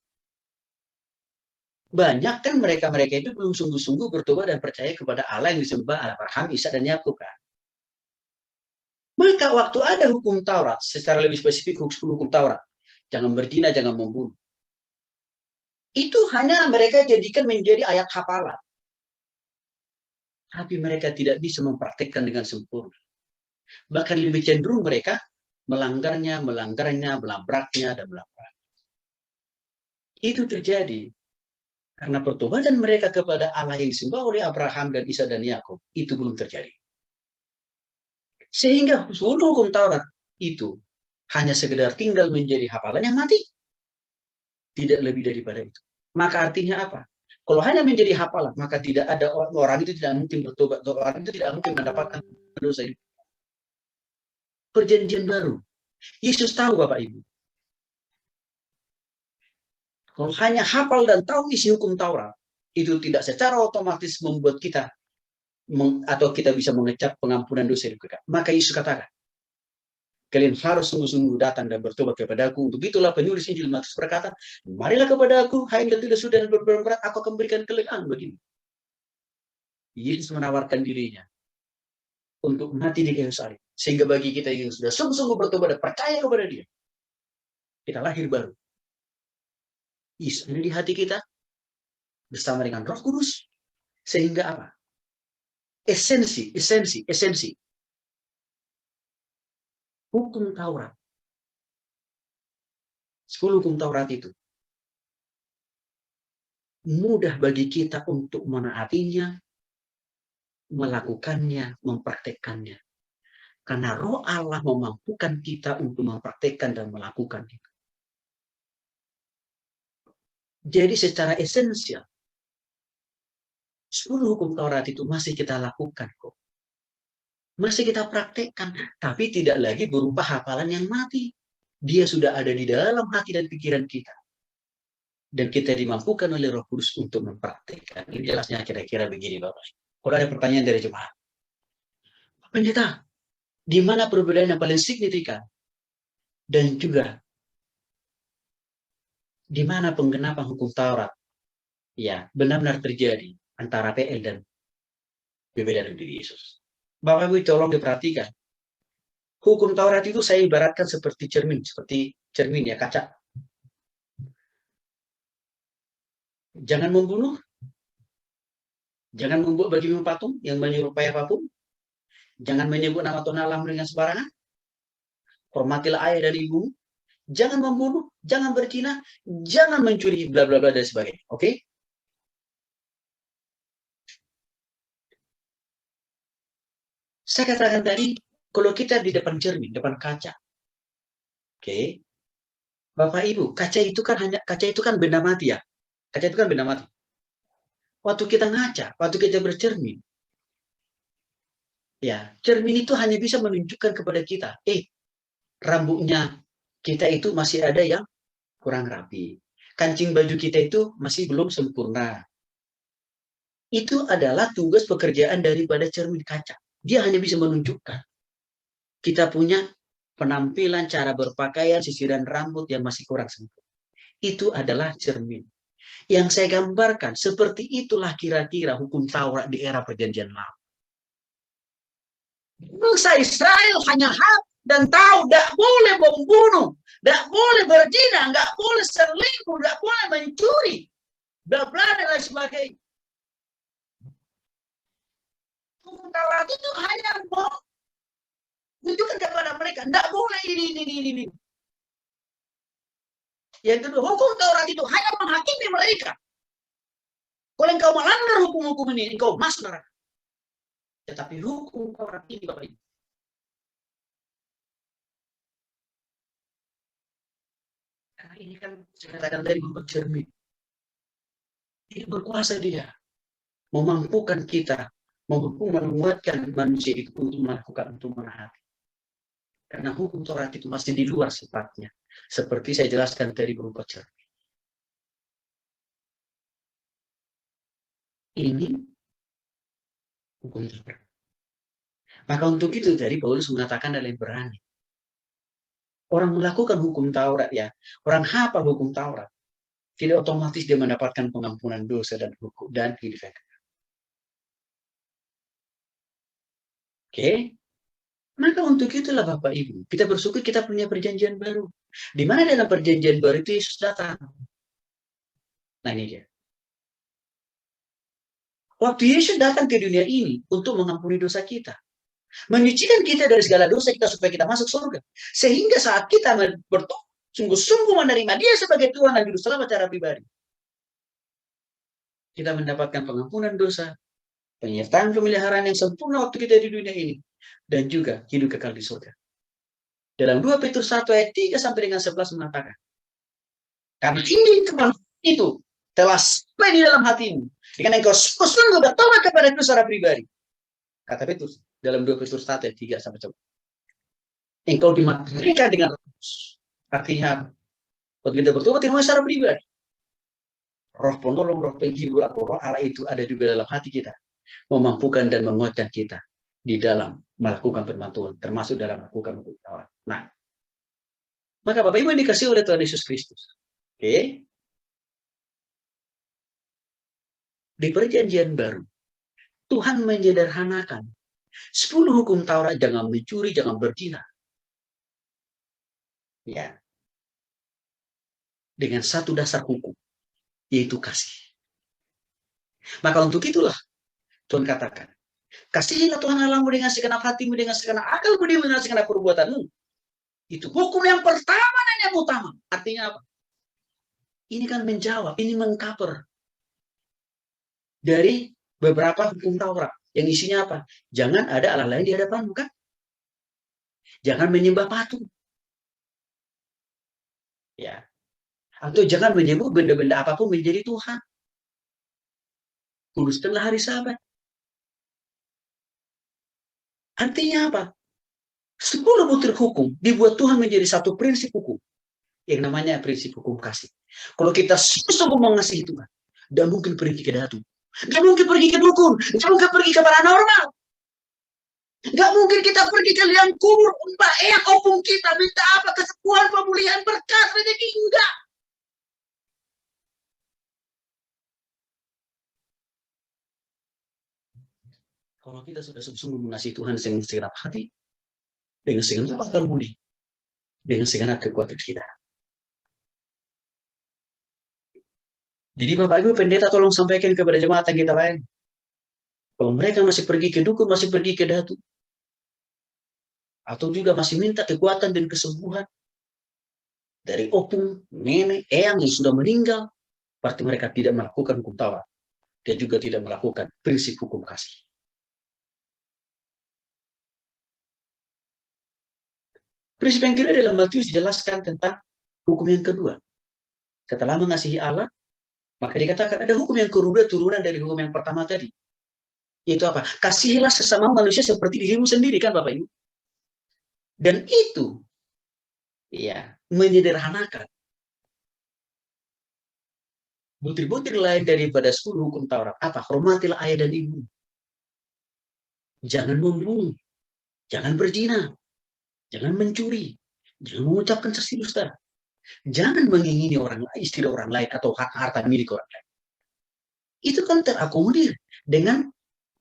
banyak kan mereka-mereka itu belum sungguh-sungguh bertobat dan percaya kepada Allah yang disembah Abraham, Ishak, dan Yakub kan. Maka waktu ada hukum Taurat, secara lebih spesifik hukum Taurat, jangan berzina, jangan membunuh. Itu hanya mereka jadikan menjadi ayat hafalan. Tapi mereka tidak bisa mempraktekkan dengan sempurna. Bahkan lebih cenderung mereka melanggarnya, melabraknya, dan melabrak. Itu terjadi karena pertobatan mereka kepada Allah yang disembah oleh Abraham dan Ishak dan Yakub itu belum terjadi. Sehingga seluruh hukum Taurat itu hanya sekedar tinggal menjadi hafalan yang mati. Tidak lebih daripada itu. Maka artinya apa? Kalau hanya menjadi hafalan, maka tidak ada orang itu tidak mungkin bertobat. Orang itu tidak mungkin mendapatkan dosa itu. Perjanjian baru. Yesus tahu Bapak Ibu. Kalau hanya hafal dan tahu isi hukum Taurat, itu tidak secara otomatis membuat kita atau kita bisa mengecap pengampunan dosa di kita. Maka Yesus katakan, kalian harus sungguh-sungguh datang dan bertobat kepadaku. Untuk itulah penulis Injil Matius berkata, marilah kepadaku, hai yang tidak sudah berberat, aku akan berikan kelegaan begini. Yesus menawarkan dirinya untuk mati di kayu salib. Sehingga bagi kita yang sudah sungguh-sungguh bertobat dan percaya kepada Dia, kita lahir baru. Yesus ada di hati kita bersama dengan Roh Kudus. Sehingga apa? Esensi hukum Taurat. 10 hukum Taurat itu mudah bagi kita untuk menaatinya, melakukannya, mempraktekkannya. Karena Roh Allah memampukan kita untuk mempraktekkan dan melakukan itu. Jadi secara esensial, 10 hukum Taurat itu masih kita lakukan kok. Masih kita praktekkan, tapi tidak lagi berupa hafalan yang mati. Dia sudah ada di dalam hati dan pikiran kita. Dan kita dimampukan oleh Roh Kudus untuk mempraktekkan. Ini jelasnya kira-kira begini Bapak. Kalau ada pertanyaan dari jemaat. Pendeta, di mana perbedaan yang paling signifikan? Dan juga di mana penggenapan hukum Taurat ya benar-benar terjadi antara PL dan perbedaan diri Yesus. Bapak Ibu tolong diperhatikan. Hukum Taurat itu saya ibaratkan seperti cermin ya, kaca. Jangan membunuh, jangan membuat bagi patung yang menyerupai apapun, jangan menyebut nama Tuhan Allah dengan sembarangan, hormatilah ayah dan ibumu, jangan membunuh, jangan berzina, jangan mencuri, bla bla bla dan sebagainya. Oke? Saya katakan tadi, kalau kita di depan cermin, depan kaca, oke, Bapak Ibu, kaca itu kan benda mati ya, kaca itu kan benda mati. waktu kita ngaca, waktu kita bercermin, ya, cermin itu hanya bisa menunjukkan kepada kita, rambutnya kita itu masih ada yang kurang rapi. Kancing baju kita itu masih belum sempurna. Itu adalah tugas pekerjaan daripada cermin kaca. Dia hanya bisa menunjukkan kita punya penampilan, cara berpakaian, sisiran rambut yang masih kurang sempurna. Itu adalah cermin. Yang saya gambarkan, seperti itulah kira-kira hukum Taurat di era perjanjian lama. Bangsa Israel hanya hak dan tahu tidak boleh membunuh, tidak boleh berzina, nggak boleh selingkuh, tidak boleh mencuri, bla bla dan lain sebagainya. Hukum Taurat itu hanya menunjukkan kepada mereka, tidak boleh ini. Yang kedua, hukum Taurat itu hanya menghakimi mereka. Kalau engkau melanggar hukum-hukum ini, engkau masuk neraka. Tetapi hukum Taurat ini, Bapak Ibu, karena ini kan saya katakan dari bentuk cermin. Ini berkuasa dia, memampukan kita, mampu menguatkan manusia itu untuk melakukan, untuk menaati. Karena hukum Taurat itu masih di luar sifatnya. Seperti saya jelaskan tadi berupa cermin. Ini hukum Taurat. Maka untuk itu tadi Paulus mengatakan dalam Ibrani. Orang melakukan hukum Taurat ya, orang hafal hukum Taurat, tidak otomatis dia mendapatkan pengampunan dosa dan hukum dan kehidupan. Oke? Maka untuk itulah Bapak Ibu, kita bersyukur kita punya perjanjian baru. Di mana dalam perjanjian baru itu Yesus datang. Nah ini dia. Waktu Yesus datang ke dunia ini untuk mengampuni dosa kita. Menyucikan kita dari segala dosa kita supaya kita masuk surga. Sehingga saat kita bertobat, sungguh-sungguh menerima dia sebagai Tuhan dan Juru Selamat secara pribadi, kita mendapatkan pengampunan dosa, penyertaan pemeliharaan yang sempurna waktu kita di dunia ini, dan juga hidup kekal di surga. Dalam 2 Petrus 1 ayat 3 sampai dengan 11 mengatakan, karena Injil kebenaran itu telah sampai di dalam hatimu, dengan engkau sungguh-sungguh bertobat kepada Kristus secara pribadi. Kata Petrus dalam 2 Petrus 1 ayat 3 sampai 11. Engkau dimaterikan dengan Roh. Artinya, waktu kita bertobat secara pribadi, Roh penolong, Roh penghibur, Roh Allah itu ada juga dalam hati kita, memampukan dan menguatkan kita di dalam melakukan firman Tuhan, termasuk dalam melakukan hukum Taurat. Nah, maka Bapak Ibu yang dikasih oleh Tuhan Yesus Kristus, oke? Di perjanjian baru, Tuhan menyederhanakan 10 hukum Taurat, jangan mencuri, jangan berzina. Ya. Dengan satu dasar hukum, yaitu kasih. Maka untuk itulah Tuhan katakan, kasihilah Tuhan Allahmu dengan segenap hatimu, dengan segenap akal budimu, dengan segenap perbuatanmu. Itu hukum yang pertama dan yang utama. Artinya apa? Ini kan menjawab, ini mengcover dari beberapa hukum Taurat. Yang isinya apa? Jangan ada Allah lain di hadapanmu, kan? Jangan menyembah patung. Ya. Atau jangan menyebut benda-benda apapun menjadi Tuhan. Kuduskanlah hari Sabat. Artinya apa? 10 butir hukum dibuat Tuhan menjadi satu prinsip hukum. Yang namanya prinsip hukum kasih. Kalau kita sungguh mengasihi Tuhan, tidak mungkin pergi ke datu. Tidak mungkin pergi ke dukun. Tidak mungkin pergi ke paranormal. Tidak mungkin kita pergi ke liang kubur. Opung kita minta apa? Kesembuhan, pemulihan, berkat, rezeki. Enggak. Kalau kita sudah sungguh mengasihi Tuhan dengan segenap hati, dengan segenap akal budi, dengan segenap kekuatan kita. Jadi Bapak Ibu pendeta tolong sampaikan kepada jemaat yang kita lain. Kalau mereka masih pergi ke dukun, masih pergi ke datu, atau juga masih minta kekuatan dan kesembuhan dari opung, nenek, eyang yang sudah meninggal, berarti mereka tidak melakukan hukum Taurat. Dia juga tidak melakukan prinsip hukum kasih. Prinsip yang kedua dalam Matius dijelaskan tentang hukum yang kedua. Setelah mengasihi Allah, Maka dikatakan ada hukum yang kedua turunan dari hukum yang pertama tadi. Itu apa? Kasihilah sesama manusia seperti dirimu sendiri, kan Bapak Ibu? Dan itu ya menyederhanakan butir-butir lain daripada 10 hukum Taurat. Apa? Hormatilah ayah dan ibu. Jangan membunuh, jangan berzina, jangan mencuri, jangan mengucapkan saksi dusta, jangan mengingini orang lain, istri orang lain atau harta milik orang lain. Itu kan terakomodir dengan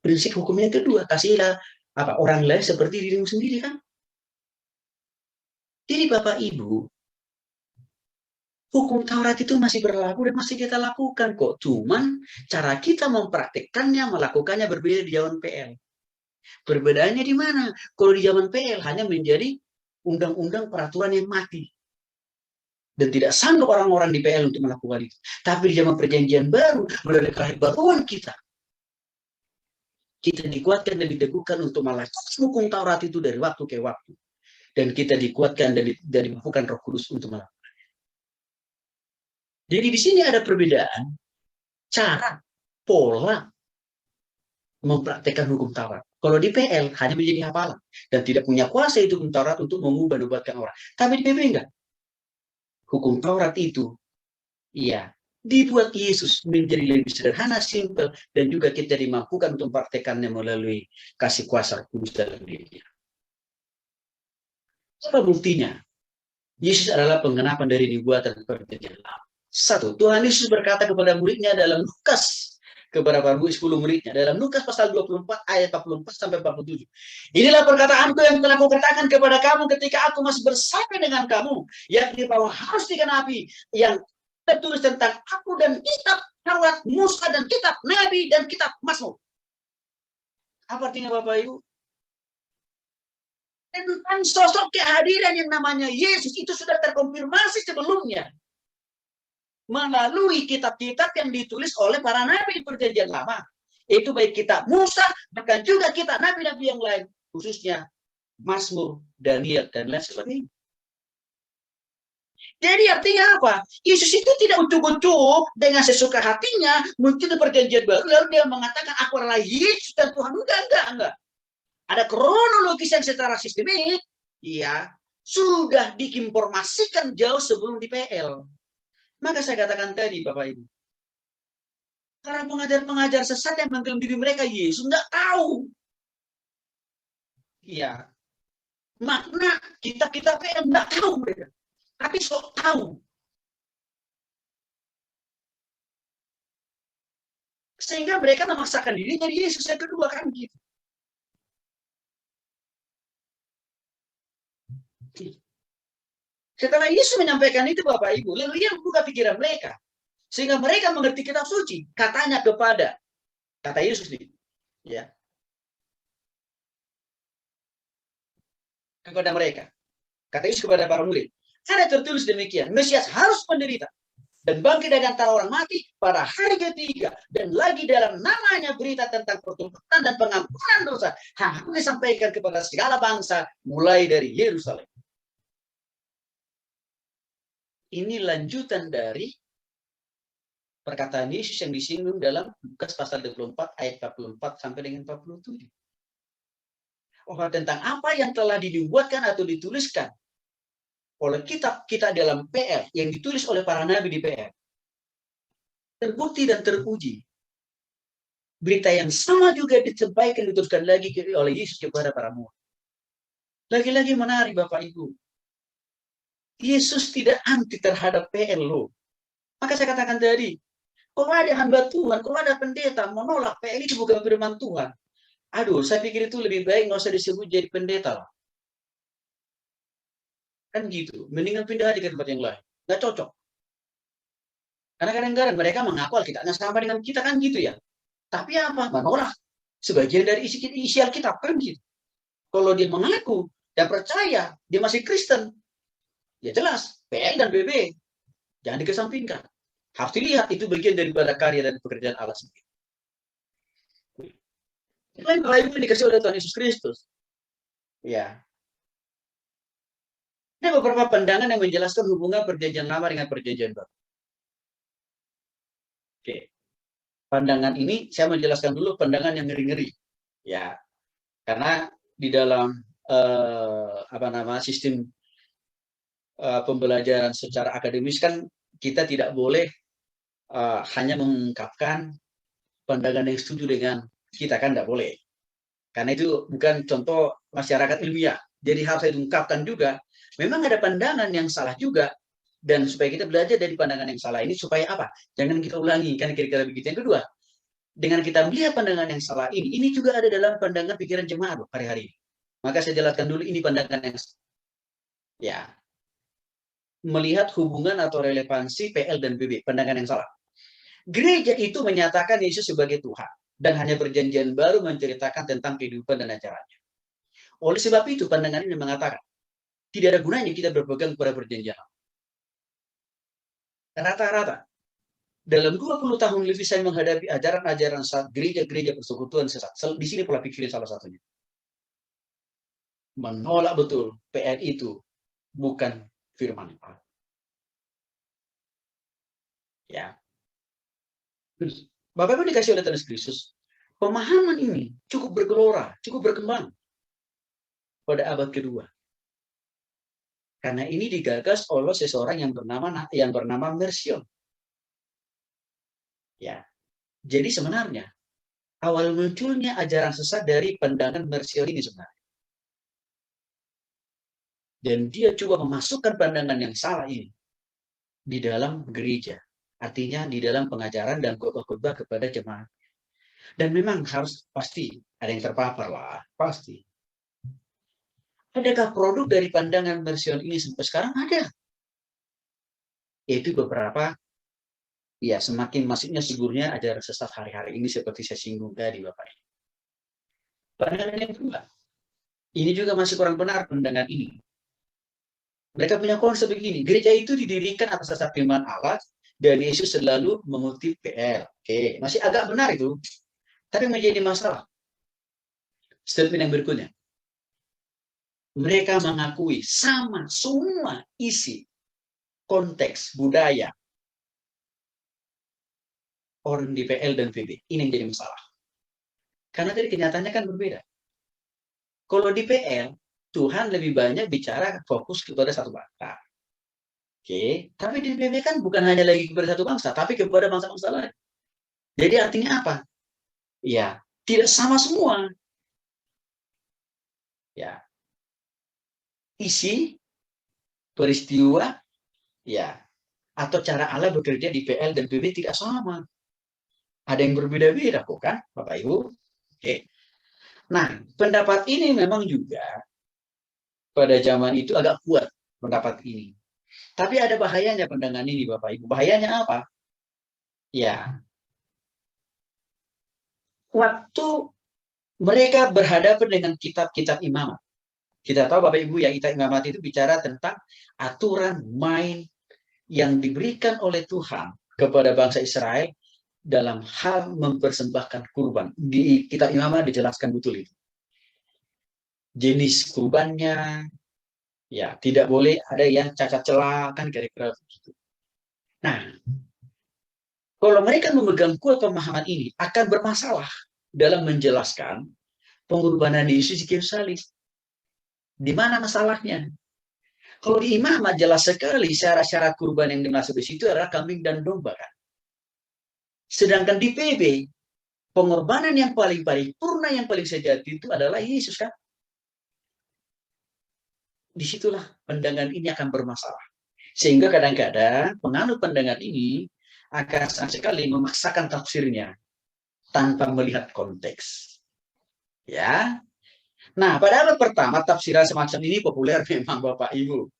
prinsip hukum yang kedua, kasihilah apa orang lain seperti dirimu sendiri, kan? Jadi Bapak Ibu, hukum Taurat itu masih berlaku dan masih kita lakukan kok. Cuman cara kita mempraktikkannya, melakukannya berbeda di zaman PL. Perbedaannya di mana? Kalau di zaman PL hanya menjadi undang-undang peraturan yang mati. Dan tidak sanggup orang-orang di PL untuk melakukan itu. Tapi di zaman perjanjian baru, melalui kehebaruan kita dikuatkan dan diteguhkan untuk melakukan hukum Taurat itu dari waktu ke waktu. Dan kita dikuatkan dan dimampukan Roh Kudus untuk melakukan. Jadi di sini ada perbedaan cara, pola mempraktekkan hukum Taurat. Kalau di PL hanya menjadi hafalan dan tidak punya kuasa itu hukum Taurat untuk mengubah nubuatkan orang. Tapi di PP enggak. Hukum Taurat itu, ya, dibuat Yesus menjadi lebih sederhana, simpel, dan juga kita dimampukan untuk mempraktekannya melalui kasih kuasa Roh Kudus dalam dirinya. Apa buktinya? Yesus adalah penggenapan dari nubuatan perjanjian lama. Satu, Tuhan Yesus berkata kepada muridnya dalam Lukas, kepada para 10 muridnya, dalam Lukas pasal 24 ayat 44 sampai 47. Inilah perkataanku yang telah kukatakan kepada kamu ketika aku masih bersama dengan kamu, yakni bahwa harus digenapi yang tertulis tentang aku dan kitab Taurat, Musa dan kitab Nabi dan kitab Mazmur. Apa artinya Bapak Ibu? Tentang sosok kehadiran yang namanya Yesus itu sudah terkonfirmasi sebelumnya melalui kitab-kitab yang ditulis oleh para nabi di perjanjian lama. Itu baik kitab Musa, bahkan juga kitab nabi-nabi yang lain, khususnya Mazmur, Daniel, dan lain sebagainya. Jadi artinya apa? Yesus itu tidak ucuk-ucuk dengan sesuka hatinya muncul di perjanjian baru, lalu dia mengatakan aku adalah Yesus dan Tuhan. Enggak. Ada kronologis yang secara sistemik, ya, sudah diinformasikan jauh sebelum di PL. Maka saya katakan tadi, Bapak Ibu, para pengajar-pengajar sesat yang mengklaim diri mereka Yesus nggak tahu, ya, makna kita PL nggak tahu mereka, tapi sok tahu. Sehingga mereka memaksakan diri jadi Yesus yang kedua, kan gitu. Setelah Yesus menyampaikan itu Bapak Ibu, lalu ia membuka pikiran mereka. Sehingga mereka mengerti kitab suci. Katanya kata Yesus ini, ya, kepada mereka. Kata Yesus kepada para murid, ada tertulis demikian, Mesias harus menderita dan bangkit dari antara orang mati pada hari ketiga, dan lagi dalam namanya berita tentang pertobatan dan pengampunan dosa harus disampaikan kepada segala bangsa mulai dari Yerusalem. Ini lanjutan dari perkataan Yesus yang disinggung dalam Lukas pasal 24 ayat 44 sampai dengan 47. Tentang apa yang telah dibuatkan atau dituliskan oleh kitab kita dalam PL yang ditulis oleh para nabi di PL. Terbukti dan teruji. Berita yang sama juga disampaikan, dituliskan lagi oleh Yesus kepada para murid. Lagi-lagi menarik Bapak Ibu. Yesus tidak anti terhadap PL loh. Maka saya katakan tadi, kalau ada hamba Tuhan, kalau ada pendeta menolak PL itu bukan firman Tuhan. Aduh, saya pikir itu lebih baik nggak usah disebut jadi pendeta lah. Kan gitu. Mendingan pindah aja ke tempat yang lain. Nggak cocok. Karena kadang-kadang mereka mengaku Alkitabnya sama dengan kita, kan gitu ya. Tapi apa? Menolak. Sebagian dari isi Alkitab, kan gitu. Kalau dia mengaku dan percaya dia masih Kristen, ya jelas, PL dan BB jangan dikesampingkan. Harus dilihat itu bagian daripada karya dan pekerjaan Allah sendiri. Itu yang Bapak dikasih oleh Tuhan Yesus Kristus. Ya. Ada beberapa pandangan yang menjelaskan hubungan perjanjian lama dengan perjanjian baru. Oke. Pandangan ini saya menjelaskan dulu pandangan yang ngeri-ngeri. Ya. Karena di dalam sistem pembelajaran secara akademis kan kita tidak boleh hanya mengungkapkan pandangan yang setuju dengan kita, kan tidak boleh. Karena itu bukan contoh masyarakat ilmiah. Jadi harus diungkapkan juga, memang ada pandangan yang salah juga, dan supaya kita belajar dari pandangan yang salah ini, supaya apa? Jangan kita ulangi, kan kira-kira begitu. Yang kedua, dengan kita melihat pandangan yang salah ini juga ada dalam pandangan pikiran jemaat hari-hari ini. Maka saya jelaskan dulu ini pandangan yang ya melihat hubungan atau relevansi PL dan BB, pandangan yang salah. Gereja itu menyatakan Yesus sebagai Tuhan, dan hanya perjanjian baru menceritakan tentang kehidupan dan ajarannya. Oleh sebab itu, pandangan ini mengatakan, tidak ada gunanya kita berpegang pada perjanjian. Rata-rata, dalam 20 tahun lebih saya menghadapi ajaran-ajaran gereja-gereja persekutuan sesat. Di sini pola pikir salah satunya. Menolak betul PL itu bukan firman Allah. Ya. Bapak Ibu dikasih oleh Tuhan Yesus, pemahaman ini cukup bergelora, cukup berkembang pada abad kedua. Karena ini digagas oleh seseorang yang bernama Mercion. Ya. Jadi sebenarnya awal munculnya ajaran sesat dari pandangan Mercion ini sebenarnya. Dan dia coba memasukkan pandangan yang salah ini di dalam gereja. Artinya di dalam pengajaran dan khotbah kepada jemaat. Dan memang harus pasti ada yang terpapar lah, pasti. Adakah produk dari pandangan Mercion ini sampai sekarang? Ada. Yaitu beberapa, ya semakin masifnya sigurnya ajaran sesat hari-hari ini seperti saya singgung tadi Bapak. Pandangan yang kedua, ini juga masih kurang benar pandangan ini. Mereka punya konsep begini, gereja itu didirikan atas dasar firman Allah, dan Yesus selalu mengutip PL. Oke, masih agak benar itu, tapi menjadi masalah. Statement yang berikutnya. Mereka mengakui sama semua isi konteks budaya orang di PL dan VB. Ini yang jadi masalah. Karena dari kenyataannya kan berbeda. Kalau di PL, Tuhan lebih banyak bicara fokus kepada satu bangsa. Oke, tapi di PB kan bukan hanya lagi kepada satu bangsa, tapi kepada bangsa-bangsa lain. Jadi artinya apa? Ya, tidak sama semua. Ya, isi peristiwa, ya, atau cara Allah bekerja di PL dan PB tidak sama. Ada yang berbeda-beda kok kan, Bapak Ibu. Oke. Nah, pendapat ini memang juga pada zaman itu agak kuat pendapat ini. Tapi ada bahayanya pandangan ini, Bapak Ibu. Bahayanya apa? Ya, waktu mereka berhadapan dengan kitab-kitab imamat. Kita tahu Bapak Ibu ya, kitab imamat itu bicara tentang aturan main yang diberikan oleh Tuhan kepada bangsa Israel dalam hal mempersembahkan kurban. Di kitab imamat dijelaskan betul itu. Jenis kurbannya, ya tidak boleh ada yang cacat celah, kan kira-kira begitu. Nah, kalau mereka memegang kuat pemahaman ini, akan bermasalah dalam menjelaskan pengorbanan Yesus di kayu salib. Di mana masalahnya? Kalau di imamat jelas sekali syarat-syarat kurban yang dimaksud di situ adalah kambing dan domba kan. Sedangkan di PB, pengorbanan yang paling paripurna, yang paling sejati itu adalah Yesus kan. Disitulah pandangan ini akan bermasalah. Sehingga kadang-kadang penganut pandangan ini akan sekali memaksakan tafsirnya tanpa melihat konteks. Ya. Nah, pada abad pertama tafsiran semacam ini populer memang Bapak Ibu.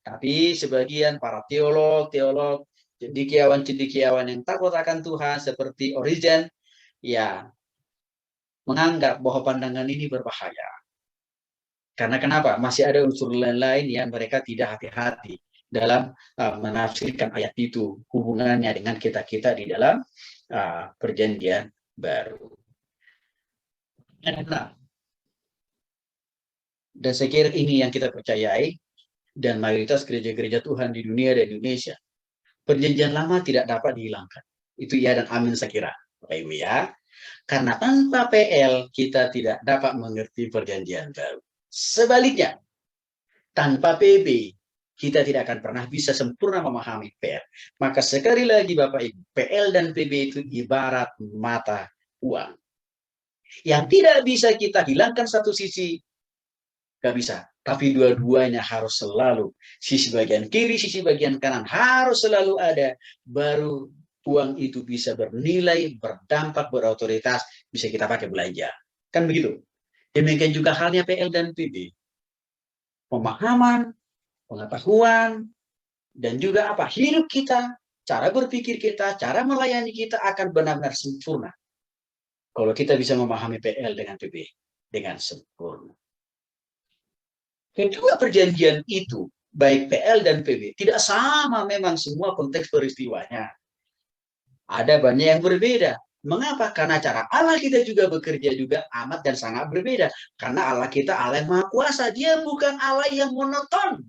Tapi sebagian para teolog, cendekiawan yang takut akan Tuhan seperti Origen, ya menganggap bahwa pandangan ini berbahaya. Karena kenapa? Masih ada unsur lain-lain yang mereka tidak hati-hati dalam menafsirkan ayat itu, hubungannya dengan kita-kita di dalam perjanjian baru. Dan saya kira ini yang kita percayai, dan mayoritas gereja-gereja Tuhan di dunia dan Indonesia. Perjanjian lama tidak dapat dihilangkan. Itu ya dan amin saya kira, Bapak Ibu ya. Karena tanpa PL kita tidak dapat mengerti perjanjian baru. Sebaliknya, tanpa PB kita tidak akan pernah bisa sempurna memahami PL. Maka sekali lagi Bapak Ibu, PL dan PB itu ibarat mata uang. Yang tidak bisa kita hilangkan satu sisi, nggak bisa. Tapi dua-duanya harus selalu, sisi bagian kiri, sisi bagian kanan harus selalu ada. Baru uang itu bisa bernilai, berdampak, berotoritas, bisa kita pakai belanja. Kan begitu. Demikian juga halnya PL dan PB. Pemahaman, pengetahuan, dan juga apa? Hidup kita, cara berpikir kita, cara melayani kita akan benar-benar sempurna. Kalau kita bisa memahami PL dengan PB dengan sempurna. Kedua perjanjian itu, baik PL dan PB, tidak sama memang semua konteks peristiwanya. Ada banyak yang berbeda. Mengapa? Karena cara Allah kita juga bekerja juga amat dan sangat berbeda. Karena Allah kita Allah yang Maha Kuasa. Dia bukan Allah yang monoton.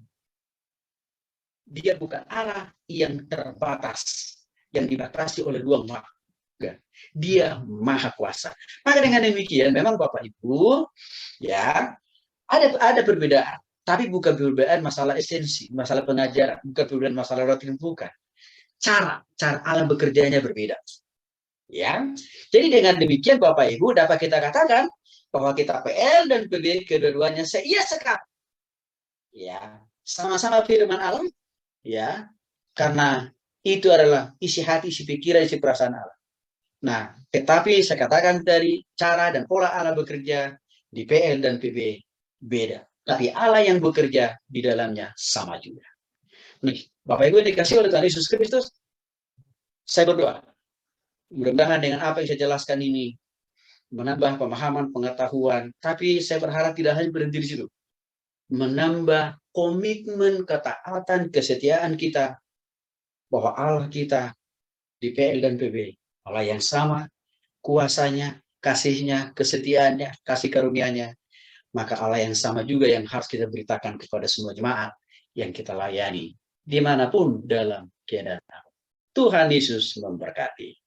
Dia bukan Allah yang terbatas. Yang dibatasi oleh dua makhluk. Dia Maha Kuasa. Maka dengan demikian, memang Bapak Ibu, ya ada perbedaan. Tapi bukan perbedaan masalah esensi, masalah pengajaran. Bukan perbedaan masalah rutin, bukan. Cara Allah bekerjanya berbeda. Ya, jadi dengan demikian Bapak Ibu dapat kita katakan bahwa kita PL dan PB kedua-duanya seia sekali. Ya, sama-sama firman Allah. Ya, karena itu adalah isi hati, isi pikiran, isi perasaan Allah. Nah, tetapi saya katakan dari cara dan pola Allah bekerja di PL dan PB beda. Tapi Allah yang bekerja di dalamnya sama juga. Nih, Bapak Ibu dikasih oleh Tuhan Yesus Kristus, saya berdoa. Mudah-mudahan dengan apa yang saya jelaskan ini menambah pemahaman, pengetahuan. Tapi saya berharap tidak hanya berhenti di situ. Menambah komitmen, ketaatan, kesetiaan kita bahwa Allah kita di PL dan PB Allah yang sama, kuasanya, kasihnya, kesetiaannya, kasih karunia-Nya. Maka Allah yang sama juga yang harus kita beritakan kepada semua jemaat yang kita layani dimanapun dalam keadaan. Tuhan Yesus memberkati.